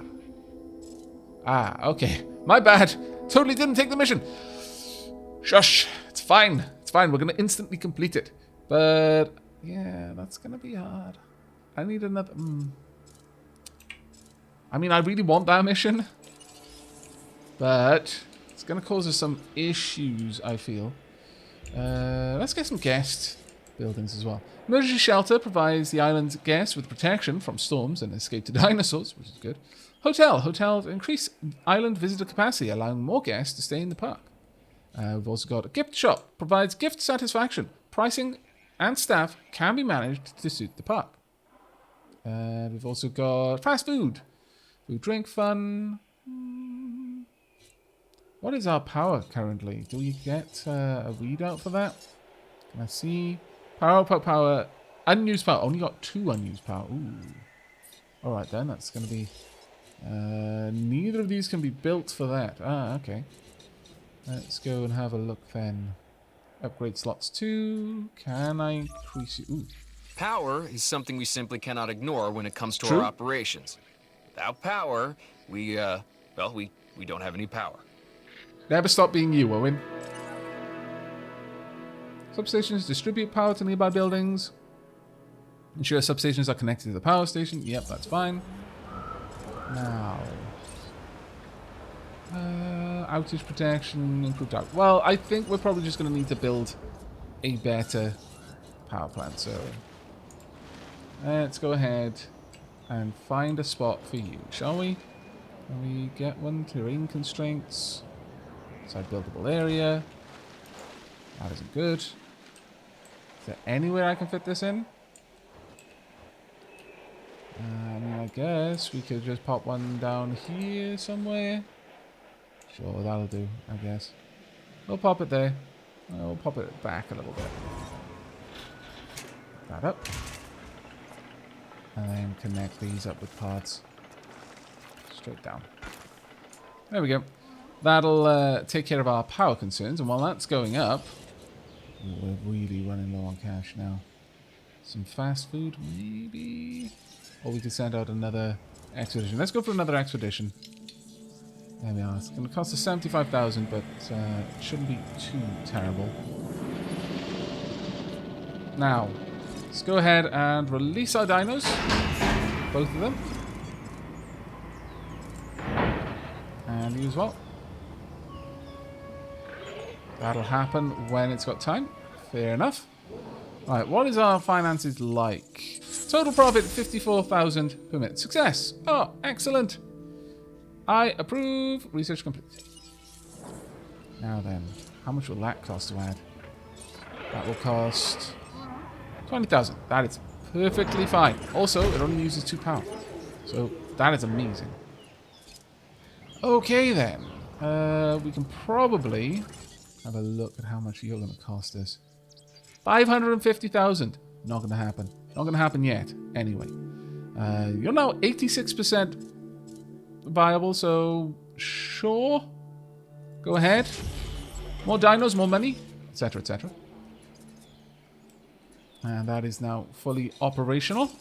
okay. My bad. Totally didn't take the mission. Shush. It's fine. It's fine. We're going to instantly complete it. But, yeah, that's going to be hard. I need another... I mean, I really want that mission. But it's going to cause us some issues, I feel. Let's get some guest buildings as well. Emergency shelter provides the island's guests with protection from storms and escape to dinosaurs, which is good. Hotels increase island visitor capacity, allowing more guests to stay in the park. We've also got a gift shop, provides gift satisfaction. Pricing and staff can be managed to suit the park. We've also got fast food, drink, fun. What is our power currently? Do we get a readout for that? Can I see? Power, unused power. Only got 2 unused power. Ooh. Alright then, that's going to be... neither of these can be built for that. Ah, okay. Let's go and have a look then. Upgrade slots 2. Can I increase... Ooh. Power is something we simply cannot ignore when it comes to True. our operations. Without power, we don't have any power. Never stop being you, Owen. Substations distribute power to nearby buildings. Ensure substations are connected to the power station. Yep, that's fine. Now... outage protection, improved out. Well, I think we're probably just going to need to build a better power plant, so... let's go ahead and find a spot for you, shall we? Can we get one? Terrain constraints. Side buildable area. That isn't good. Is there anywhere I can fit this in? I mean, I guess we could just pop one down here somewhere. Sure, that'll do, I guess. We'll pop it there. We'll pop it back a little bit. That up. And then connect these up with pods. Straight down. There we go. That'll take care of our power concerns. And while that's going up... we're really running low on cash now. Some fast food, maybe? Or we could send out another expedition. Let's go for another expedition. There we are. It's going to cost us 75,000, but it shouldn't be too terrible. Now, let's go ahead and release our dinos. Both of them. And you as well. That'll happen when it's got time. Fair enough. Right, what is our finances like? Total profit, 54,000 per minute. Success. Oh, excellent. I approve. Research complete. Now then, how much will that cost to add? That will cost 20,000. That is perfectly fine. Also, it only uses 2 power. So, that is amazing. Okay then. We can probably have a look at how much you're going to cost us. 550,000. Not going to happen. Not going to happen yet. Anyway. You're now 86% viable, so sure. Go ahead. More dinos, more money, etc., etc. And that is now fully operational.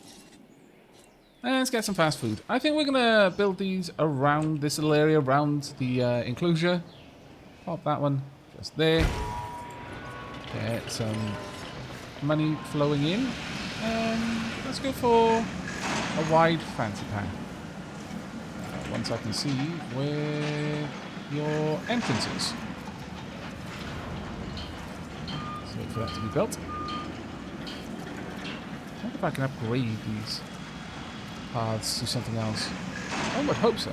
And let's get some fast food. I think we're going to build these around this little area, around the enclosure. Pop that one just there. Get some money flowing in. Let's go for a wide fancy path. Once I can see where your entrance is. Let's wait for that to be built. I wonder if I can upgrade these paths to something else. I would hope so.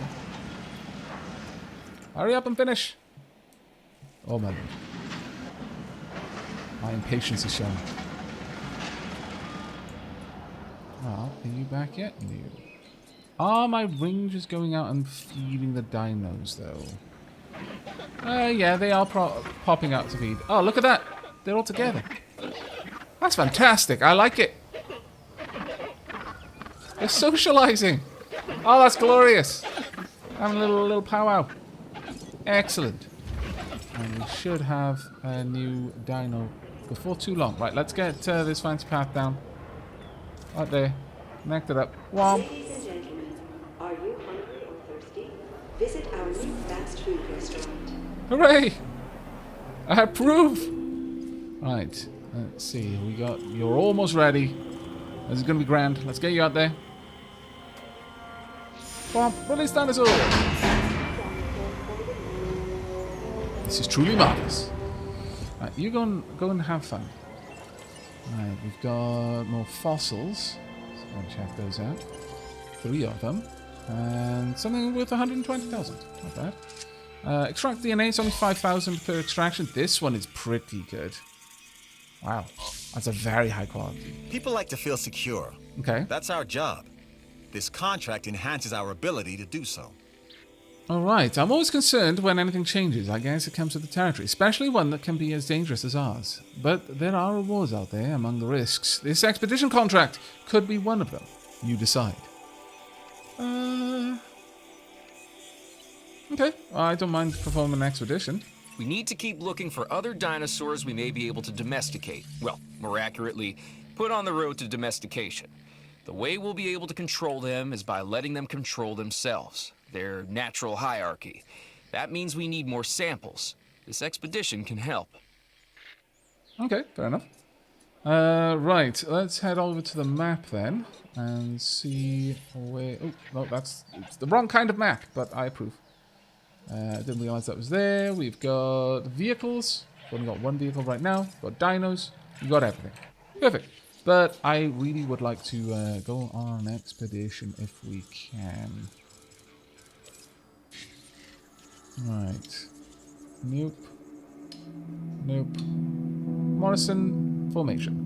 Hurry up and finish. Oh my lord. My impatience is shown. Well, are you back yet? No. Are my rangers going out and feeding the dinos, though? Yeah, they are popping out to feed. Oh, look at that. They're all together. That's fantastic. I like it. They're socializing. Oh, that's glorious. Having a little powwow. Excellent. And we should have a new dino before too long. Right, let's get this fancy path down. Right there. Connect it up. Womp. Ladies and gentlemen, are you hungry or thirsty? Visit our new fast food restaurant. Hooray! I approve! Right, let's see. You're almost ready. This is going to be grand. Let's get you out there. Womp. Release dinosaur! This is truly marvelous. Right, you go and have fun. Right, we've got more fossils. Let's go and check those out. 3 of them. And something worth 120,000. Not bad. Extract DNA, it's only 5,000 per extraction. This one is pretty good. Wow. That's a very high quality. People like to feel secure. Okay. That's our job. This contract enhances our ability to do so. Alright, I'm always concerned when anything changes. I guess it comes with the territory, especially one that can be as dangerous as ours. But there are rewards out there among the risks. This expedition contract could be one of them. You decide. Okay, well, I don't mind performing an expedition. We need to keep looking for other dinosaurs we may be able to domesticate. Well, more accurately, put on the road to domestication. The way we'll be able to control them is by letting them control themselves. Their natural hierarchy. That means we need more samples. This expedition can help. Okay, fair enough. Right, let's head over to the map then and see where... Oh, no, it's the wrong kind of map, but I approve. Didn't realize that was there. We've got vehicles. We've only got one vehicle right now. We've got dinos. We've got everything. Perfect. But I really would like to go on an expedition if we can. Right. Nope. Nope. Morrison formation.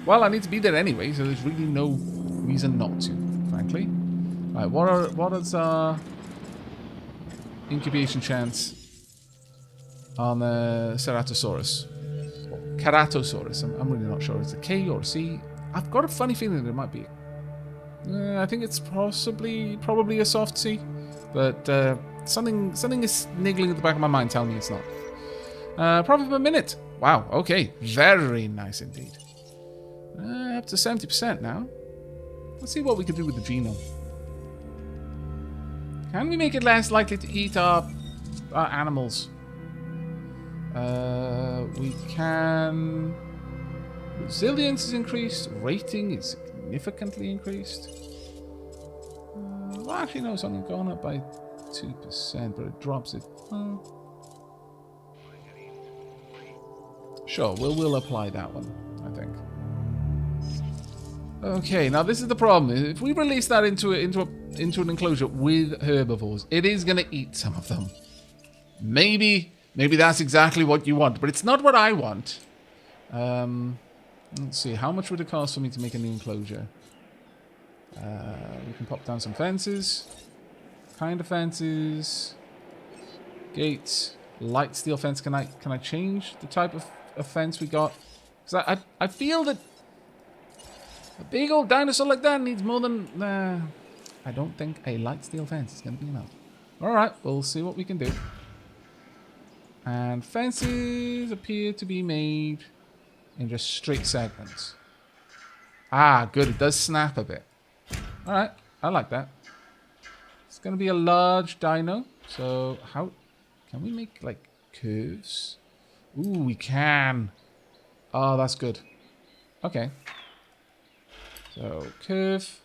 Well, I need to be there anyway, so there's really no reason not to, frankly. Right, what is our incubation chance on the Ceratosaurus? Or Ceratosaurus. I'm really not sure. Is it a K or a C? I've got a funny feeling that it might be. I think it's probably a soft C, but something is niggling at the back of my mind telling me it's not. Profit per minute. Wow, okay. Very nice indeed. Up to 70% now. Let's see what we can do with the genome. Can we make it less likely to eat our animals? We can... Resilience is increased. Rating is significantly increased. Well, actually, no, it's only gone up by 2%, but it drops it. Sure, we'll apply that one, I think. Okay, now this is the problem. If we release that into an enclosure with herbivores, it is going to eat some of them. Maybe that's exactly what you want, but it's not what I want. Let's see, how much would it cost for me to make a new enclosure? We can pop down some fences. Kind of fences. Gates. Light steel fence. Can I change the type of fence we got? Because I feel that a big old dinosaur like that needs more than... I don't think a light steel fence is going to be enough. Alright, we'll see what we can do. And fences appear to be made in just straight segments. Ah, good. It does snap a bit. Alright, I like that. It's going to be a large dino. So how... Can we make, like, curves? Ooh, we can. Oh, that's good. Okay. So, curve.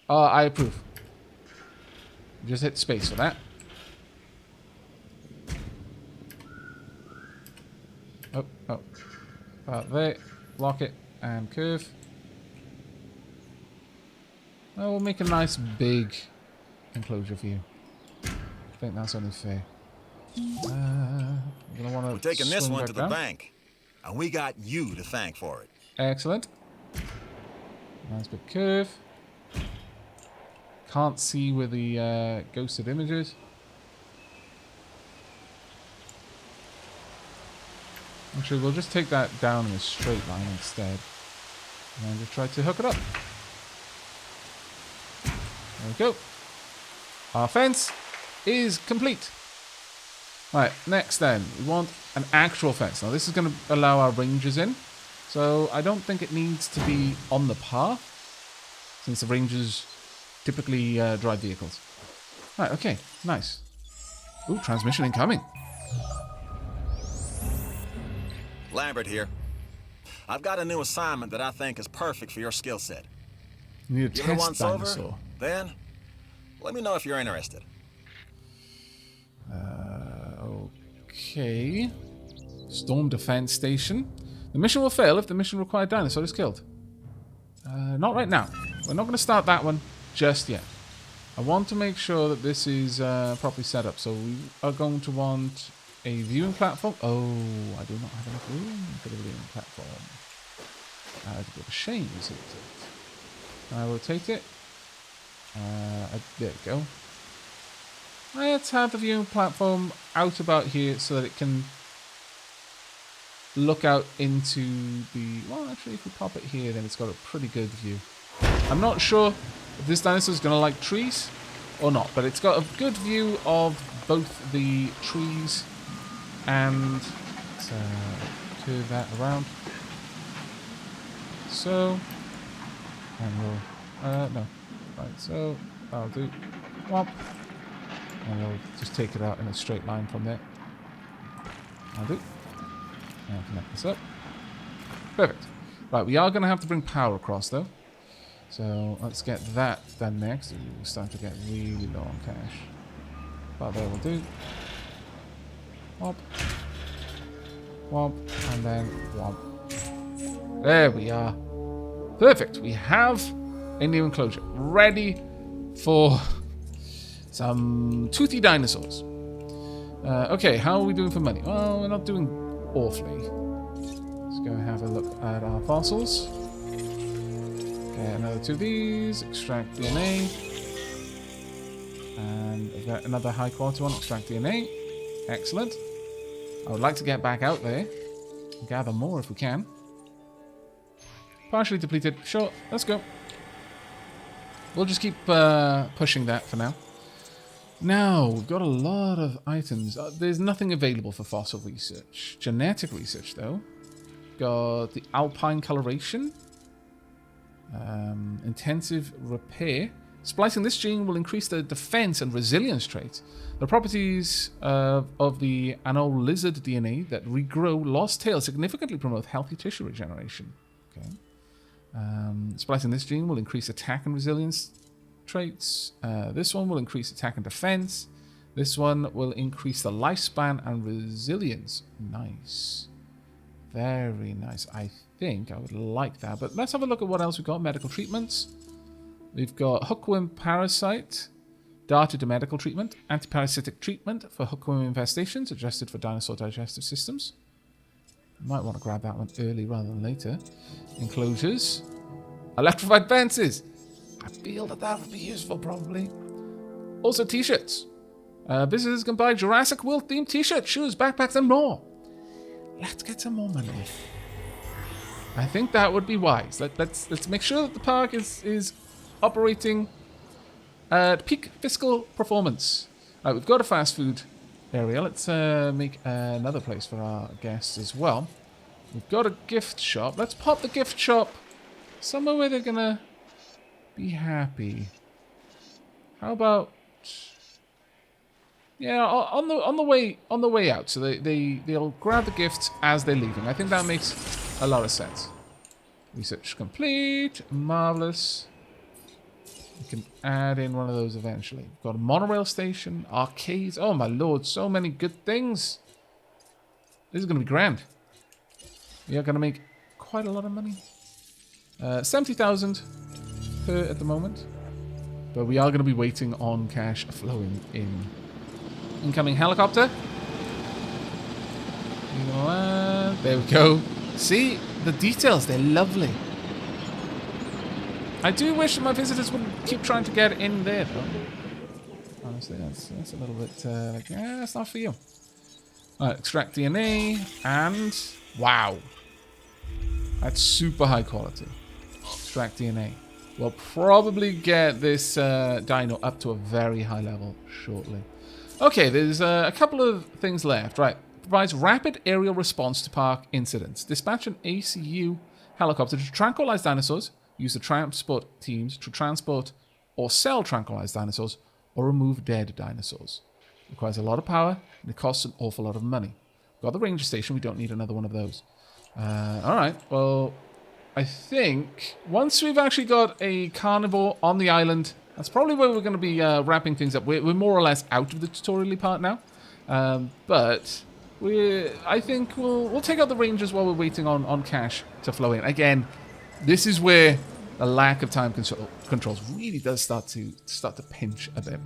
Oh, I approve. Just hit space for that. Oh. There. Lock it. And curve. Oh, we'll make a nice big enclosure for you. I think that's only fair. We're taking this one to the bank. And we got you to thank for it. Excellent. Nice big curve. can't see where the ghosted image is. Actually, we'll just take that down in a straight line instead. And just try to hook it up. There we go. Our fence is complete. Right, next then, we want an actual fence. Now this is going to allow our rangers in. So I don't think it needs to be on the path, since the rangers typically drive vehicles. Right, okay, nice. Ooh, transmission incoming. Lambert here. I've got a new assignment that I think is perfect for your skill set. You need a Give it test once dinosaur. over, then let me know if you're interested. Okay. Storm defense station. The mission will fail if the mission required dinosaur is killed. Not right now. We're not going to start that one just yet. I want to make sure that this is properly set up. So we are going to want a viewing platform. Oh, I do not have enough room for the viewing platform. That's a bit of a shame, isn't it? Can I rotate it? There we go. Let's have the viewing platform out about here so that it can look out into the... Well, actually, if we pop it here, then it's got a pretty good view. I'm not sure if this dinosaur is going to like trees or not, but it's got a good view of both the trees and... Let's turn that around. So... And we'll... no. Right, so I'll do... Whomp. And we'll just take it out in a straight line from there. I'll do. And I'll connect this up. Perfect. Right, we are going to have to bring power across, though. So let's get that done next. We're starting to get really low on cash. But there will do. Whomp. Whomp. And then whomp. There we are. Perfect. We have a new enclosure. Ready for... some toothy dinosaurs. Okay, how are we doing for money? Well, we're not doing awfully. Let's go have a look at our fossils. Okay, another two of these. Extract DNA. And we've got another high quality one. Extract DNA. Excellent. I would like to get back out there and gather more if we can. Partially depleted. Sure, let's go. We'll just keep pushing that for now. Now, we've got a lot of items. There's nothing available for fossil research. Genetic research, though. Got the alpine coloration. Intensive repair. Splicing this gene will increase the defense and resilience traits. The properties of the anole lizard DNA that regrow lost tails significantly promote healthy tissue regeneration. Okay. Splicing this gene will increase attack and resilience traits. This one will increase attack and defense. This one will increase the lifespan and resilience. Nice. Very nice. I think I would like that. But let's have a look at what else we've got. Medical treatments. We've got hookworm parasite. Darted to medical treatment. Antiparasitic treatment for hookworm infestations. Adjusted for dinosaur digestive systems. Might want to grab that one early rather than later. Enclosures. Electrified fences. I feel that would be useful, probably. Also, t-shirts. Visitors can buy Jurassic World themed t-shirts, shoes, backpacks, and more. Let's get some more money. I think that would be wise. Let's make sure that the park is operating at peak fiscal performance. Right, we've got a fast food area. Let's make another place for our guests as well. We've got a gift shop. Let's pop the gift shop somewhere where they're gonna be happy. How about, yeah, on the way out, so they'll grab the gifts as they're leaving. I think that makes a lot of sense. Research complete, marvelous. We can add in one of those eventually. We've got a monorail station, arcades. Oh my lord, so many good things. This is going to be grand. We are going to make quite a lot of money. 70,000 per at the moment. But we are going to be waiting on cash flowing in. Incoming helicopter. There we go. See, the details, they're lovely. I do wish my visitors would keep trying to get in there, though. Honestly, that's a little bit like, that's not for you. Alright, extract DNA, and wow. That's super high quality. Extract DNA. We'll probably get this dino up to a very high level shortly. Okay, there's a couple of things left. Right. Provides rapid aerial response to park incidents. Dispatch an ACU helicopter to tranquilize dinosaurs. Use the transport teams to transport or sell tranquilized dinosaurs or remove dead dinosaurs. Requires a lot of power and it costs an awful lot of money. Got the ranger station. We don't need another one of those. Alright, well, I think once we've actually got a carnivore on the island, that's probably where we're going to be wrapping things up. We're more or less out of the tutorial part now. But I think we'll take out the rangers while we're waiting on cash to flow in. Again, this is where the lack of time controls really does start to pinch a bit.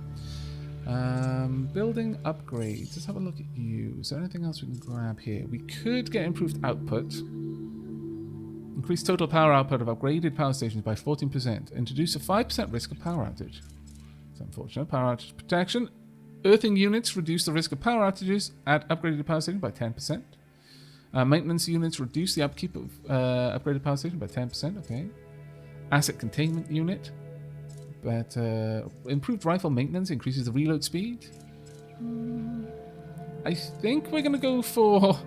Building upgrades. Let's have a look at you. Is there anything else we can grab here? We could get improved output. Increase total power output of upgraded power stations by 14%. Introduce a 5% risk of power outage. It's unfortunate. Power outage protection. Earthing units reduce the risk of power outages at upgraded power station by 10%. Maintenance units reduce the upkeep of upgraded power station by 10%. Okay. Asset containment unit. But improved rifle maintenance increases the reload speed. I think we're going to go for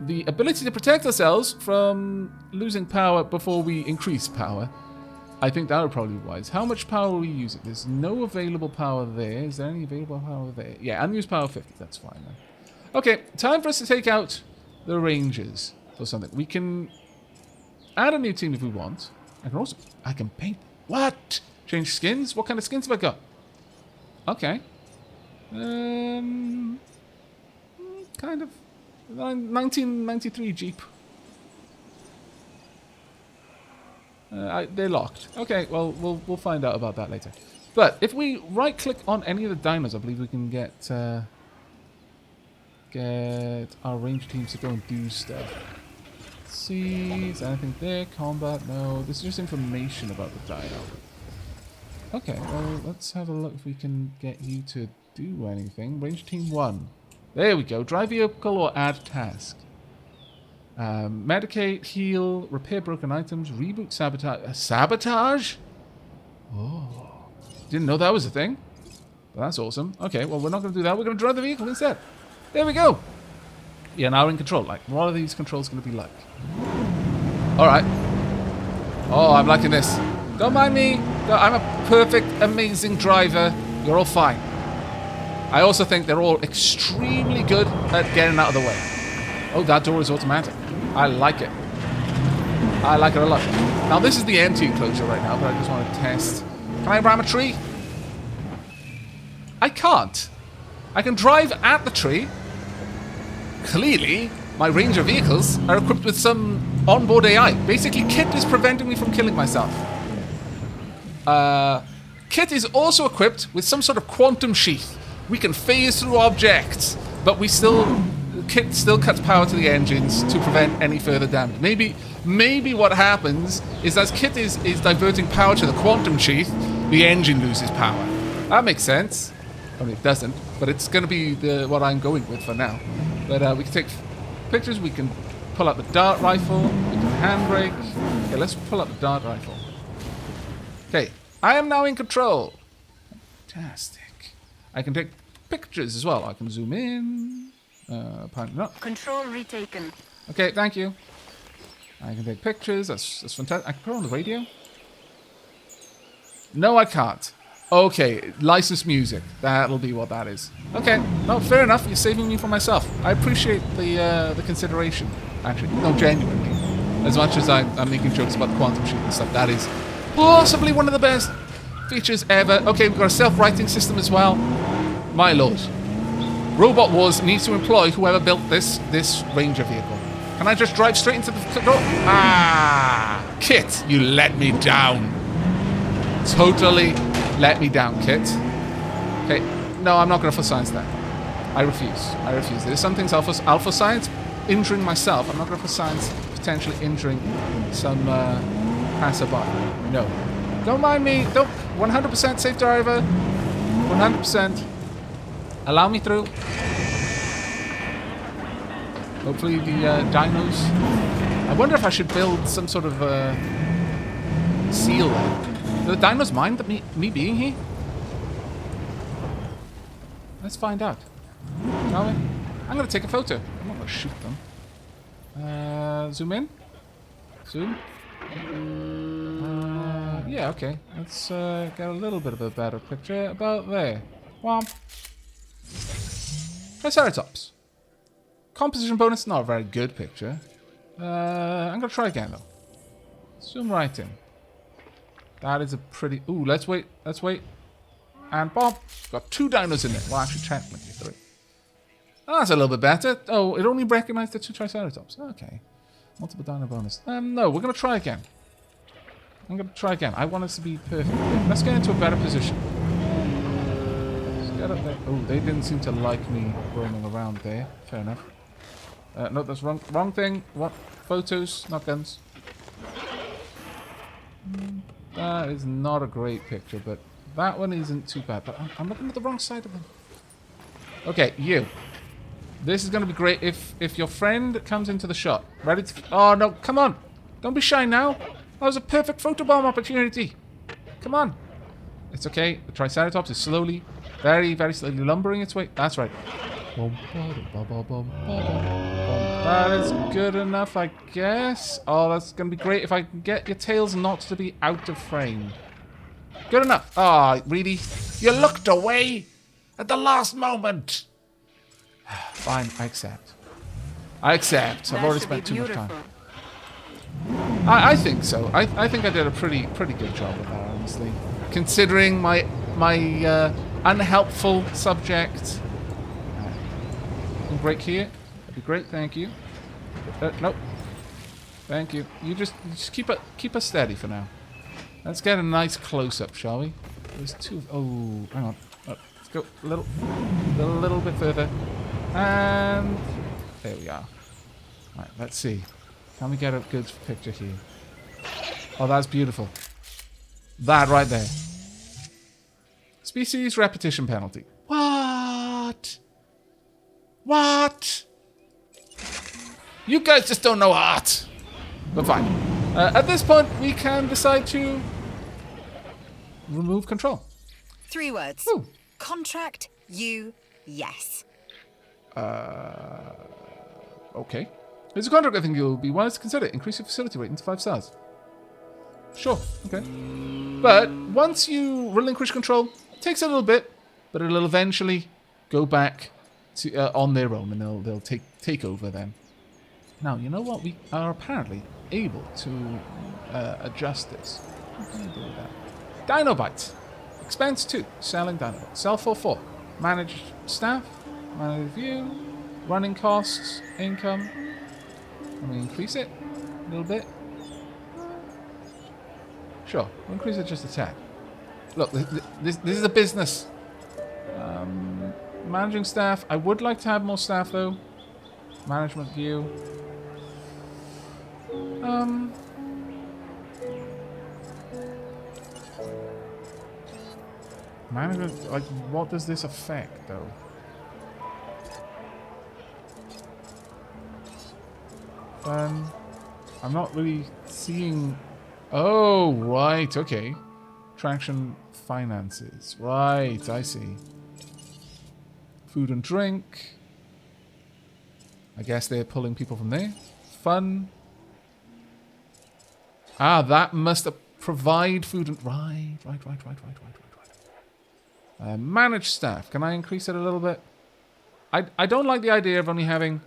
the ability to protect ourselves from losing power before we increase power. I think that would probably be wise. How much power are we using? There's no available power there. Is there any available power there? Yeah, unused power 50. That's fine then. Okay, time for us to take out the rangers for something. We can add a new team if we want. I can paint. What? Change skins? What kind of skins have I got? Okay. Kind of 1993 Jeep. They're locked. Okay, well, we'll find out about that later. But if we right-click on any of the dinos, I believe we can get our range teams to go and do stuff. Let's see, is there anything there? Combat? No. This is just information about the dino. Okay, well, let's have a look if we can get you to do anything. Range team 1. There we go. Drive vehicle or add task. Medicate, heal, repair broken items, reboot, sabotage. Sabotage? Oh. Didn't know that was a thing. Well, that's awesome. Okay, well, we're not going to do that. We're going to drive the vehicle instead. There we go. Yeah, now we're in control. Like, what are these controls going to be like? Alright. Oh, I'm liking this. Don't mind me. I'm a perfect, amazing driver. You're all fine. I also think they're all extremely good at getting out of the way. Oh, that door is automatic. I like it. I like it a lot. Now, this is the empty enclosure right now, but I just want to test. Can I ram a tree? I can't. I can drive at the tree. Clearly, my Ranger vehicles are equipped with some onboard AI. Basically, Kit is preventing me from killing myself. Kit is also equipped with some sort of quantum sheath. We can phase through objects, but Kit still cuts power to the engines to prevent any further damage. Maybe what happens is as Kit is diverting power to the quantum sheath, the engine loses power. That makes sense. I mean, it doesn't, but it's going to be what I'm going with for now. But we can take pictures. We can pull out the dart rifle. We can handbrake. Okay, let's pull out the dart rifle. Okay, I am now in control. Fantastic. I can take pictures as well. I can zoom in. No. Control retaken. Okay, thank you. I can take pictures. That's fantastic. I can put it on the radio. No, I can't. Okay, licensed music. That'll be what that is. Okay, no, fair enough. You're saving me from myself. I appreciate the consideration. Actually, no, genuinely. As much as I'm making jokes about the quantum sheet and stuff, that is possibly one of the best features ever. Okay, we've got a self-writing system as well. My lord. Robot Wars needs to employ whoever built this Ranger vehicle. Can I just drive straight into the door? Ah! Kit, you let me down. Totally let me down, Kit. Okay, no, I'm not going to for science that. I refuse. There's some things alpha science injuring myself. I'm not going to for science potentially injuring some passerby. No. Don't mind me. Don't. 100% safe driver. 100%. Allow me through. Hopefully the dinos. I wonder if I should build some sort of seal there. Do the dinos mind that me being here? Let's find out. Shall we? I'm going to take a photo. I'm not going to shoot them. Zoom in. Zoom. Yeah, okay. Let's get a little bit of a better picture. About there. Womp. Triceratops. Composition bonus, not a very good picture. I'm going to try again, though. Zoom right in. That is a pretty... Ooh, let's wait. Let's wait. And bomb. Got 2 dinos in there. Well, actually, technically 3. Oh, that's a little bit better. Oh, it only recognized the 2 Triceratops. Okay. Multiple dino bonus. No, we're going to try again. I'm going to try again. I want us to be perfect. Yeah, let's get into a better position. Let's get up there. Oh, they didn't seem to like me roaming around there. Fair enough. No, that's wrong thing. What? Photos, not guns. That is not a great picture, but that one isn't too bad. But I'm looking at the wrong side of them. Okay, you. This is going to be great if your friend comes into the shot. Ready to... Oh, no, come on. Don't be shy now. That was a perfect photobomb opportunity. Come on. It's okay. The Triceratops is slowly, very, very slowly lumbering its way. That's right. That is good enough, I guess. Oh, that's going to be great if I can get your tails not to be out of frame. Good enough. Oh, really? You looked away at the last moment. Fine, I accept. I accept. I've already spent too much time. I think so. I think I did a pretty good job with that, honestly. Considering my unhelpful subject. Break here. That'd be great, thank you. Nope. Thank you. You just keep us steady for now. Let's get a nice close-up, shall we? There's 2... Oh, hang on. Let's go a little bit further. And... There we are. Right, let's see. Can we get a good picture here? Oh, that's beautiful. That right there. Species repetition penalty. What? What? You guys just don't know art. But fine. At this point, we can decide to remove control. 3 words. Ooh. Contract you yes. Okay. There's a contract I think you'll be wise to consider. Increase your facility rating to 5 stars. Sure. Okay. But once you relinquish control, it takes a little bit, but it'll eventually go back to on their own, and they'll take over then. Now, you know what? We are apparently able to adjust this. What can I do with that? Dinobytes. Expense 2. Selling Dinobytes. Sell for 4. Manage staff. Manage view. Running costs. Income. Can we increase it a little bit? Sure. We'll increase it just a tad. Look, this is a business. Managing staff. I would like to have more staff, though. Management view. Management, like, what does this affect, though? I'm not really seeing... Oh, right, okay. Traction finances. Right, I see. Food and drink. I guess they're pulling people from there. Fun. Ah, that must provide food and... Right. Manage staff. Can I increase it a little bit? I don't like the idea of only having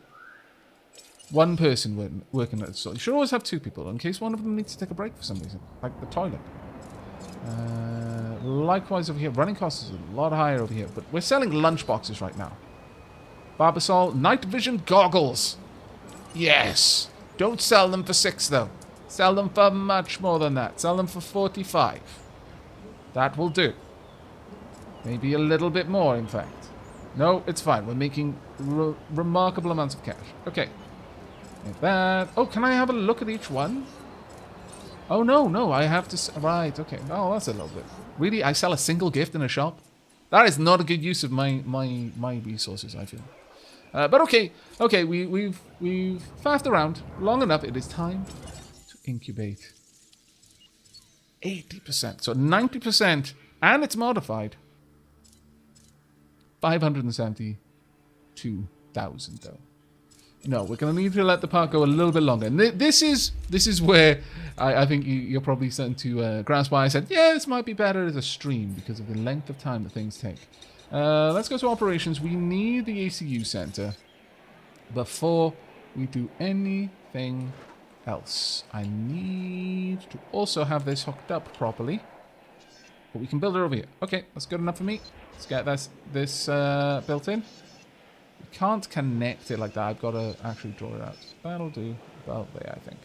one person working at the store. You should always have 2 people in case one of them needs to take a break for some reason. Like the toilet. Likewise over here. Running costs is a lot higher over here. But we're selling lunchboxes right now. Barbasol. Night vision goggles. Yes. Don't sell them for 6 though. Sell them for much more than that. Sell them for 45. That will do. Maybe a little bit more, in fact. No, it's fine. We're making remarkable amounts of cash. Okay. Like that. Oh, can I have a look at each one? Oh, no, I have to... Right, okay. Oh, that's a little bit... Really? I sell a single gift in a shop? That is not a good use of my resources, I feel. But okay, we've faffed around long enough. It is time to incubate. 80%, so 90%, and it's modified. 572,000 though. No, we're going to need to let the park go a little bit longer. And this is where I think you're probably starting to grasp why I said, yeah, this might be better as a stream because of the length of time that things take. Let's go to operations. We need the ACU center before we do anything else. I need to also have this hooked up properly. But we can build it over here. Okay, that's good enough for me. Let's get this built in. We can't connect it like that. I've got to actually draw it out. That'll do about there, I think.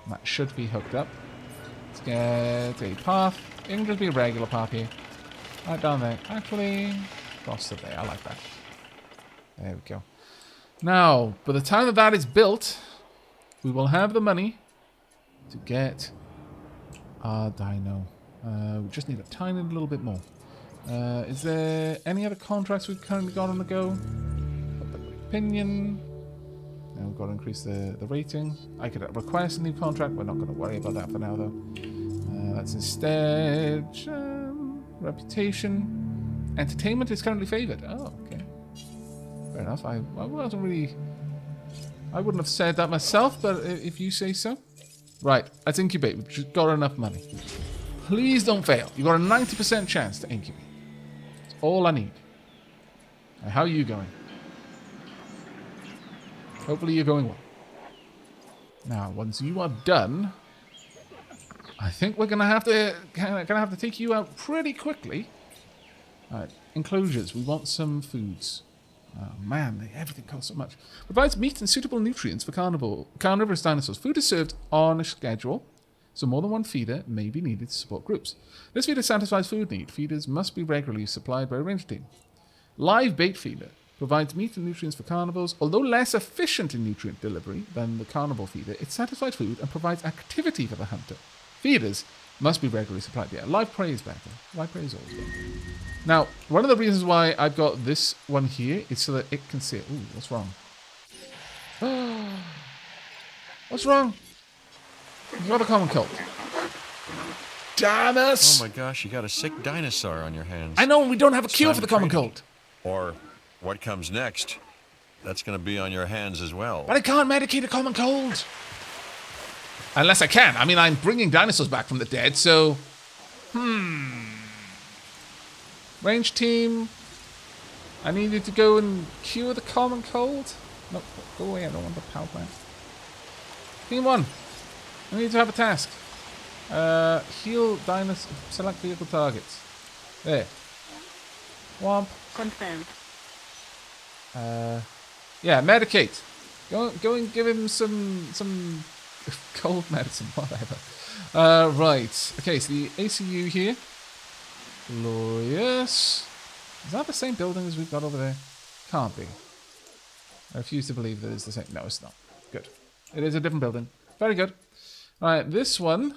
That should be hooked up. Let's get a path. It can just be a regular path here. Right down there. Actually, across to there. I like that. There we go. Now, by the time that is built, we will have the money to get our dino. We just need a tiny little bit more. Is there any other contracts we've currently got on the go? Opinion. Now we've got to increase the rating. I could request a new contract. We're not going to worry about that for now, though. That's instead reputation. Entertainment is currently favored. Oh, okay. Fair enough. I wasn't really... I wouldn't have said that myself, but if you say so. Right, let's incubate. We've just got enough money. Please don't fail. You've got a 90% chance to incubate. That's all I need. Now, how are you going? Hopefully you're going well. Now, once you are done, I think we're gonna have to take you out pretty quickly. Alright, enclosures. We want some foods. Oh man, everything costs so much. Provides meat and suitable nutrients for carnivorous dinosaurs. Food is served on a schedule, so more than one feeder may be needed to support groups. This feeder satisfies food need. Feeders must be regularly supplied by a ranger team. Live bait feeder provides meat and nutrients for carnivores. Although less efficient in nutrient delivery than the carnivore feeder, it satisfies food and provides activity for the hunter. Feeders must be regularly supplied. Yeah, live prey is better. Live prey is always better. Now, one of the reasons why I've got this one here is so that it can see it. Ooh, what's wrong? What's wrong? You got a common cold. Damn us! Oh my gosh, you got a sick dinosaur on your hands. I know, we don't have a cure for the common cold. Or what comes next, that's going to be on your hands as well. But I can't medicate a common cold. Unless I can. I mean, I'm bringing dinosaurs back from the dead, so... Range team. I needed to go and cure the common cold. No, go away. I don't want the power plant. Team 1. I need to have a task. Heal dinosaur. Select vehicle targets. There. Womp. Confirmed. Yeah, medicate. Go and give him some cold medicine, whatever. Right. Okay, so the ACU here. Glorious. Is that the same building as we've got over there? Can't be. I refuse to believe that it's the same. No, it's not. Good. It is a different building. Very good. Alright, this one.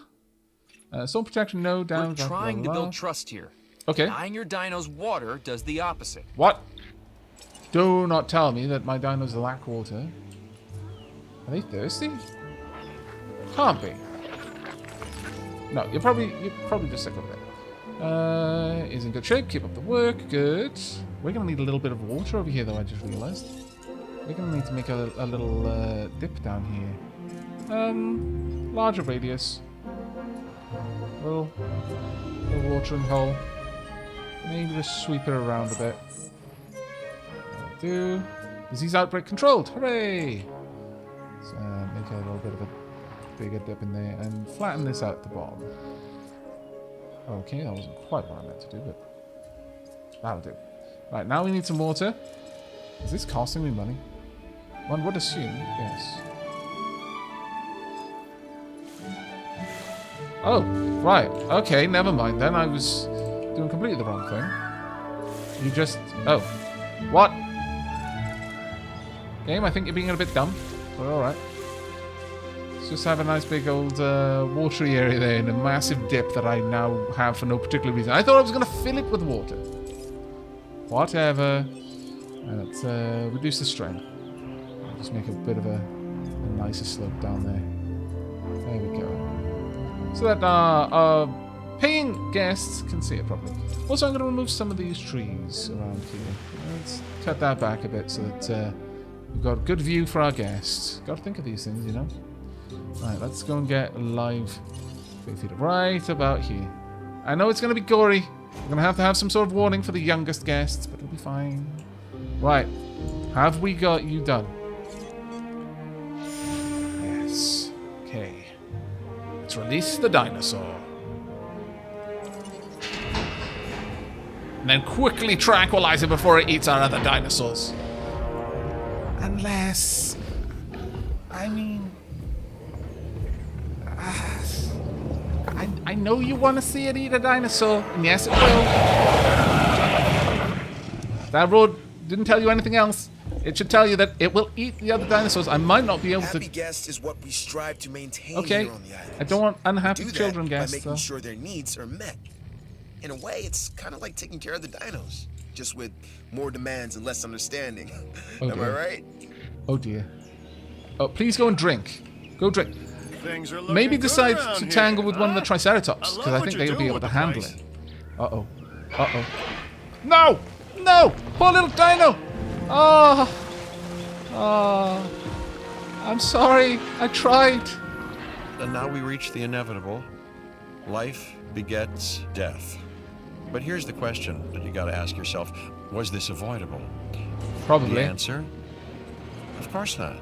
Storm protection, no down. We're trying to build trust here. Okay. Denying your dinos water does the opposite. What? Do not tell me that my dinos lack water. Are they thirsty? Can't be. No, you're probably just sick of it. Is in good shape. Keep up the work. Good. We're gonna need a little bit of water over here, though. I just realized. We're gonna need to make a little dip down here. Larger radius. Little watering hole. Maybe just sweep it around a bit. Do. Disease outbreak controlled. Hooray! Let's make a little bit of a bigger dip in there and flatten this out at the bottom. Okay, that wasn't quite what I meant to do, but that'll do. Right, now we need some water. Is this costing me money? One would assume, yes. Oh, right. Okay, never mind then. I was doing completely the wrong thing. You just... Oh. What? Game, I think you're being a bit dumb. But alright. Let's just have a nice big old watery area there and a massive dip that I now have for no particular reason. I thought I was going to fill it with water. Whatever. Let's reduce the strength. I'll just make a bit of a nicer slope down there. There we go. So that our paying guests can see it properly. Also, I'm going to remove some of these trees around here. Let's cut that back a bit so that we've got a good view for our guests. Got to think of these things, you know. Right, let's go and get a live feed right about here. I know it's going to be gory. We're going to have some sort of warning for the youngest guests, but it'll be fine. Right, have we got you done? Yes. Okay. Let's release the dinosaur. And then quickly tranquilize it before it eats our other dinosaurs. Unless... I mean... I know you want to see it eat a dinosaur, and yes, it will. That road didn't tell you anything else. It should tell you that it will eat the other dinosaurs. I might not be able to... Happy guest is what we strive to maintain okay. here on the island. I don't want unhappy We do children that guests, by making though. sure their needs are met. In a way, it's kind of like taking care of the dinos, just with more demands and less understanding. Oh, Am I dear. right? Oh dear. Oh, please go and drink. Go drink. Things are looking Maybe good decide around to here, tangle with one of the huh? Triceratops, I because love I what think you're they'll be doing able with to the handle place. it. Uh-oh. Uh-oh. No! No! Poor little dino! Oh! Oh. I'm sorry. I tried. And now we reach the inevitable. Life begets death. But here's the question that you got to ask yourself. Was this avoidable? Probably. The answer? Of course not.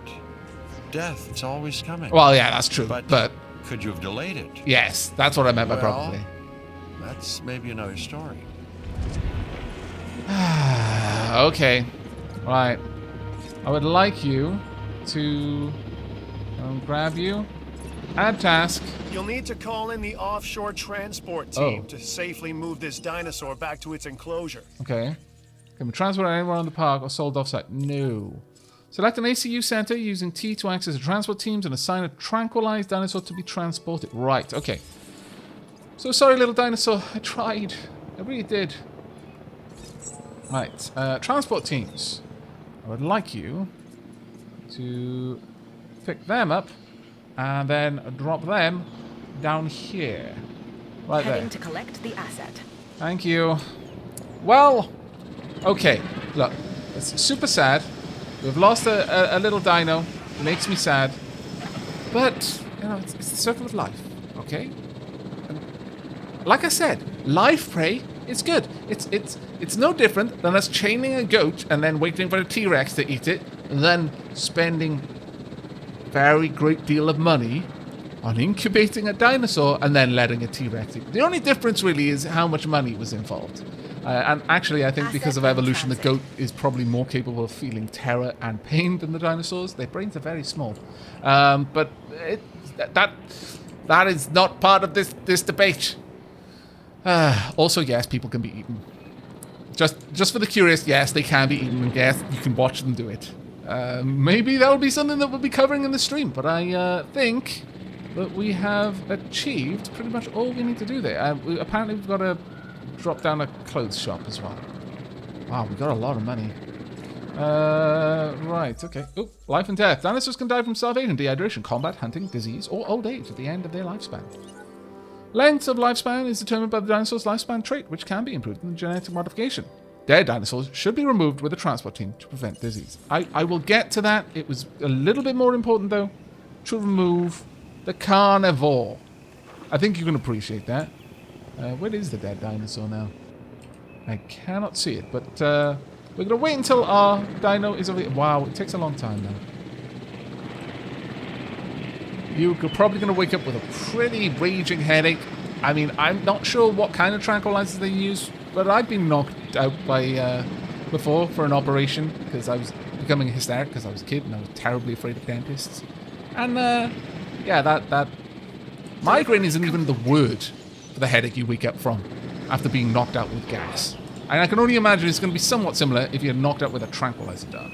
Death, it's always coming. Well, yeah, that's true. But could you have delayed it? yes, that's what I meant by Well, probably. That's maybe another story. Okay. Right. I would like you to grab you. Add task. You'll need to call in the offshore transport team to safely move this dinosaur back to its enclosure. Okay. Can we transport anyone in the park or sold offsite? No. Select an ACU center using T to access the transport teams and assign a tranquilized dinosaur to be transported. Right, okay. So sorry, little dinosaur. I tried. I really did. Right. Transport teams. I would like you to pick them up and then drop them down here. Right there. Heading to collect the asset. Thank you. Well, okay. Look, it's super sad. We've lost a little dino. It makes me sad. But, you know, it's the circle of life, okay? And like I said, live prey is good. It's no different than us chaining a goat and then waiting for a T-Rex to eat it, and then spending a very great deal of money on incubating a dinosaur and then letting a T-Rex eat it. The only difference really is how much money was involved. And actually, I think because of evolution, the goat is probably more capable of feeling terror and pain than the dinosaurs. Their brains are very small. But that is not part of this debate. Also, yes, people can be eaten. Just for the curious, yes, they can be eaten, and yes, you can watch them do it. Maybe that will be something that we'll be covering in the stream, but I think that we have achieved pretty much all we need to do there. Apparently, we've got to drop down a clothes shop as well. Wow, we got a lot of money. Right, okay. Oop, life and death. Dinosaurs can die from starvation, dehydration, combat, hunting, disease, or old age at the end of their lifespan. Length of lifespan is determined by the dinosaur's lifespan trait, which can be improved in genetic modification. Dead dinosaurs should be removed with a transport team to prevent disease. I will get to that. It was a little bit more important, though, to remove the carnivore. I think you can appreciate that. Where is the dead dinosaur now? I cannot see it, but we're going to wait until our dino is over here. Wow, it takes a long time now. You're probably going to wake up with a pretty raging headache. I mean, I'm not sure what kind of tranquilizers they use, but I've been knocked out by before for an operation because I was becoming hysteric because I was a kid and I was terribly afraid of dentists. And yeah, that migraine isn't even the word for the headache you wake up from after being knocked out with gas. And I can only imagine it's going to be somewhat similar if you're knocked out with a tranquilizer dart.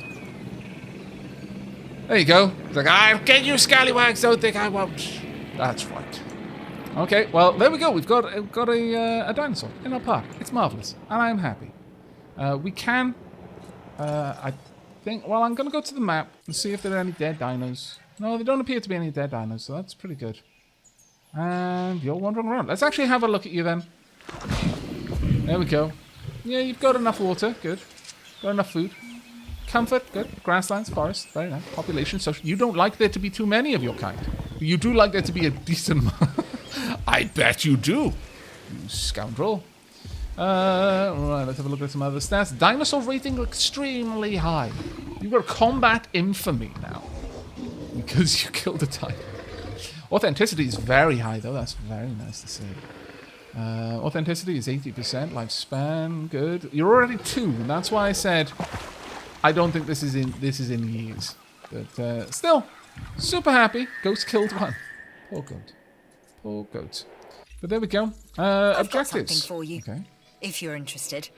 There you go. He's like, I'll get you, scallywags. Don't think I won't. That's right. Okay, well, there we go. We've got a dinosaur in our park. It's marvelous, and I am happy. We can, I think, well, I'm going to go to the map and see if there are any dead dinos. No, there don't appear to be any dead dinos, so that's pretty good. And you're wandering around. Let's actually have a look at you then. There we go. Yeah, you've got enough water. Good. Got enough food. Comfort. Good. Grasslands, forest. Very nice. Population. So you don't like there to be too many of your kind. You do like there to be a decent... I bet you do. You scoundrel. Right, let's have a look at some other stats. Dinosaur rating extremely high. You've got combat infamy now. Because you killed a dino. Authenticity is very high, though. That's very nice to see. Authenticity is 80%. Lifespan, good. You're already 2, and that's why I said I don't think this is in years. But still, super happy. Ghost killed 1. Poor goat. Poor goat. But there we go. I've got Objectives. something for you, Okay. if you're interested.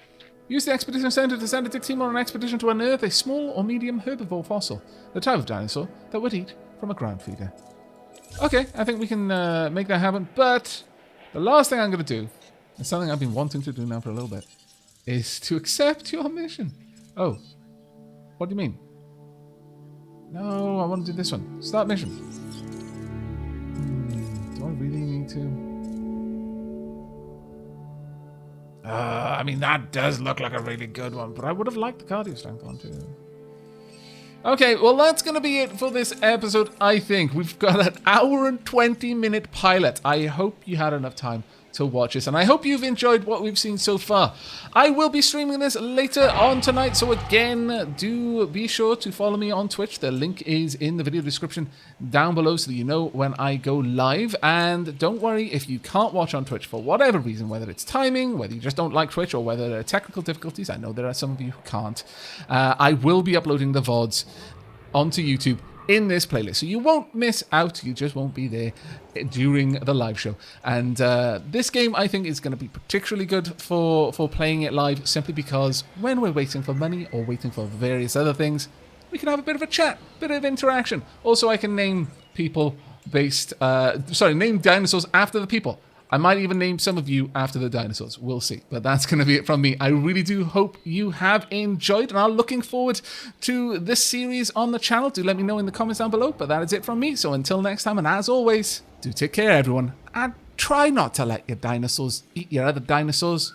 Use the Expedition Center to send a dig team on an expedition to unearth a small or medium herbivore fossil, the type of dinosaur that would eat from a ground feeder. Okay, I think we can make that happen, but the last thing I'm going to do, and something I've been wanting to do now for a little bit, is to accept your mission. Oh, what do you mean? No, I want to do this one. Start mission. Do I really need to? I mean, that does look like a really good one, but I would have liked the cardio strength one too. Okay, well, that's going to be it for this episode, I think. We've got an hour and 20-minute pilot. I hope you had enough time to watch this, and I hope you've enjoyed what we've seen so far. I will be streaming this later on tonight, so again, do be sure to follow me on Twitch. The link is in the video description down below so that you know when I go live. And don't worry if you can't watch on Twitch for whatever reason, whether it's timing, whether you just don't like Twitch, or whether there are technical difficulties. I know there are some of you who can't. I will be uploading the VODs onto YouTube in this playlist, so you won't miss out. You just won't be there during the live show. And this game, I think, is going to be particularly good for playing it live, simply because when we're waiting for money or waiting for various other things, we can have a bit of a chat, bit of interaction. Also, I can name people name dinosaurs after the people. I might even name some of you after the dinosaurs. We'll see. But that's going to be it from me. I really do hope you have enjoyed, and I'm looking forward to this series on the channel. Do let me know in the comments down below. But that is it from me. So until next time, and as always, do take care, everyone. And try not to let your dinosaurs eat your other dinosaurs.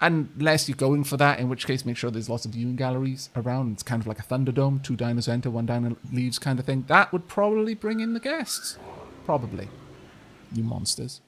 Unless you're going for that, in which case make sure there's lots of viewing galleries around. It's kind of like a Thunderdome. 2 dinos enter, 1 dino leaves kind of thing. That would probably bring in the guests. Probably. You monsters.